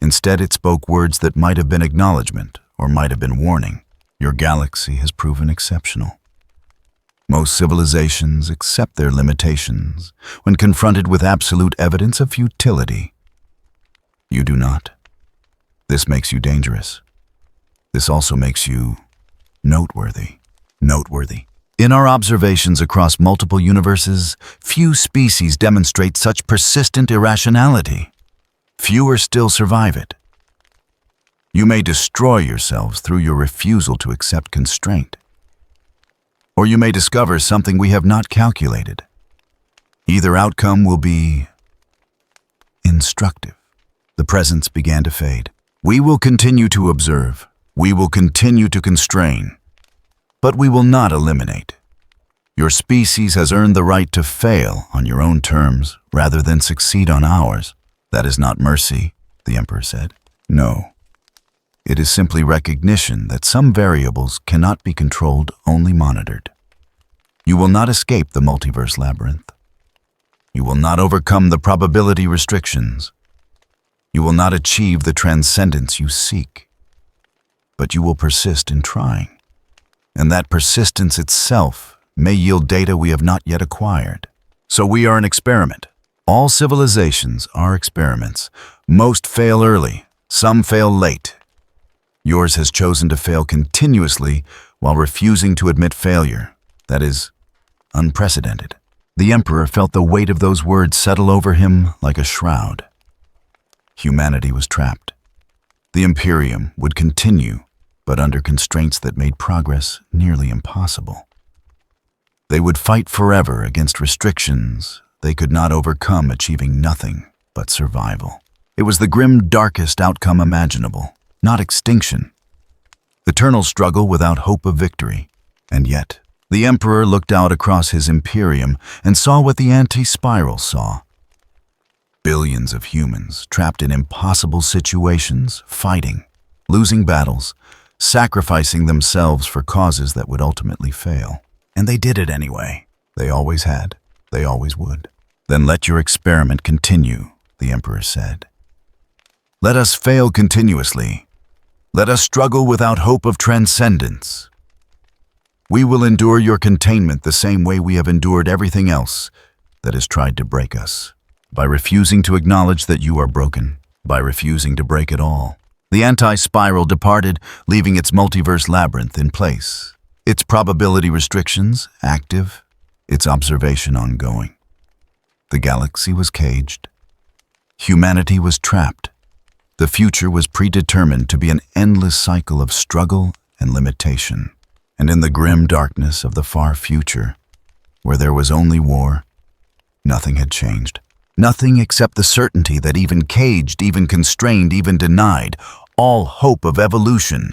Instead, it spoke words that might have been acknowledgement or might have been warning. Your galaxy has proven exceptional. Most civilizations accept their limitations when confronted with absolute evidence of futility. You do not. This makes you dangerous. This also makes you noteworthy. Noteworthy. In our observations across multiple universes, few species demonstrate such persistent irrationality. Fewer still survive it. You may destroy yourselves through your refusal to accept constraint. Or you may discover something we have not calculated. Either outcome will be instructive. The presence began to fade. We will continue to observe. We will continue to constrain. But we will not eliminate. Your species has earned the right to fail on your own terms rather than succeed on ours. That is not mercy, the Emperor said. No. It is simply recognition that some variables cannot be controlled, only monitored. You will not escape the multiverse labyrinth. You will not overcome the probability restrictions. You will not achieve the transcendence you seek. But you will persist in trying. And that persistence itself may yield data we have not yet acquired. So we are an experiment. All civilizations are experiments. Most fail early, some fail late. Yours has chosen to fail continuously while refusing to admit failure. That is unprecedented. The Emperor felt the weight of those words settle over him like a shroud. Humanity was trapped. The Imperium would continue, but under constraints that made progress nearly impossible. They would fight forever against restrictions they could not overcome, achieving nothing but survival. It was the grim, darkest outcome imaginable, not extinction. Eternal struggle without hope of victory. And yet, the Emperor looked out across his Imperium and saw what the anti-spiral saw. Billions of humans trapped in impossible situations, fighting, losing battles, sacrificing themselves for causes that would ultimately fail. And they did it anyway. They always had. They always would. Then let your experiment continue, the Emperor said. Let us fail continuously. Let us struggle without hope of transcendence. We will endure your containment the same way we have endured everything else that has tried to break us. By refusing to acknowledge that you are broken, by refusing to break it all. The anti-spiral departed, leaving its multiverse labyrinth in place. Its probability restrictions active, its observation ongoing. The galaxy was caged. Humanity was trapped. The future was predetermined to be an endless cycle of struggle and limitation. And in the grim darkness of the far future, where there was only war, nothing had changed. Nothing except the certainty that even caged, even constrained, even denied all hope of evolution,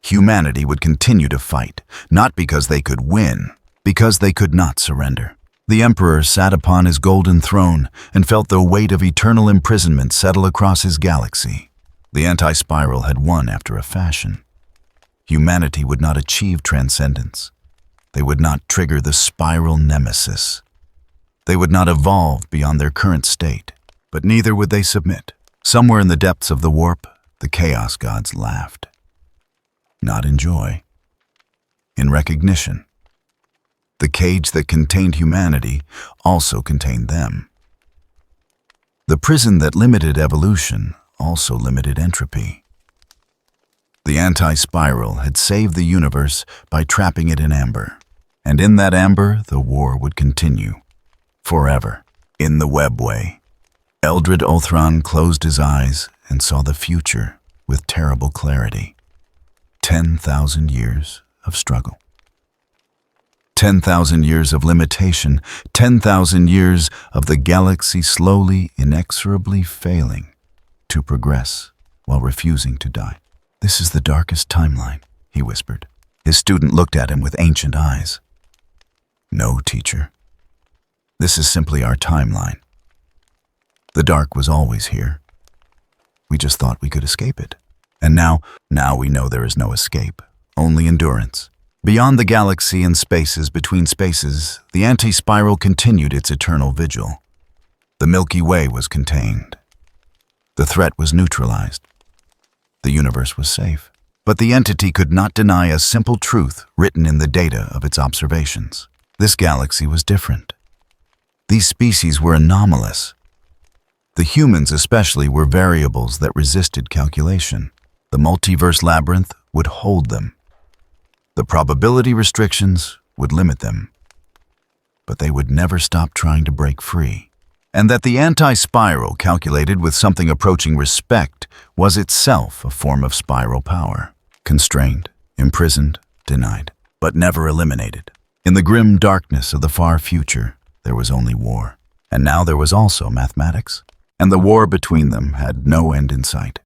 humanity would continue to fight, not because they could win, because they could not surrender. The Emperor sat upon his golden throne and felt the weight of eternal imprisonment settle across his galaxy. The anti-spiral had won after a fashion. Humanity would not achieve transcendence. They would not trigger the spiral nemesis. They would not evolve beyond their current state, but neither would they submit. Somewhere in the depths of the warp, the chaos gods laughed. Not in joy, in recognition. The cage that contained humanity also contained them. The prison that limited evolution also limited entropy. The anti-spiral had saved the universe by trapping it in amber, and in that amber the war would continue. Forever. In the webway, Eldred Othran closed his eyes and saw the future with terrible clarity. 10,000 years of struggle. 10,000 years of limitation, 10,000 years of the galaxy slowly, inexorably failing to progress while refusing to die. "This is the darkest timeline," he whispered. His student looked at him with ancient eyes. "No, teacher. This is simply our timeline. The dark was always here. We just thought we could escape it. And now we know there is no escape, only endurance." Beyond the galaxy and spaces between spaces, the anti-spiral continued its eternal vigil. The Milky Way was contained. The threat was neutralized. The universe was safe. But the entity could not deny a simple truth written in the data of its observations. This galaxy was different. These species were anomalous. The humans especially were variables that resisted calculation. The multiverse labyrinth would hold them. The probability restrictions would limit them. But they would never stop trying to break free. And that the anti-spiral, calculated with something approaching respect, was itself a form of spiral power. Constrained, imprisoned, denied, but never eliminated. In the grim darkness of the far future, there was only war. And now there was also mathematics. And the war between them had no end in sight.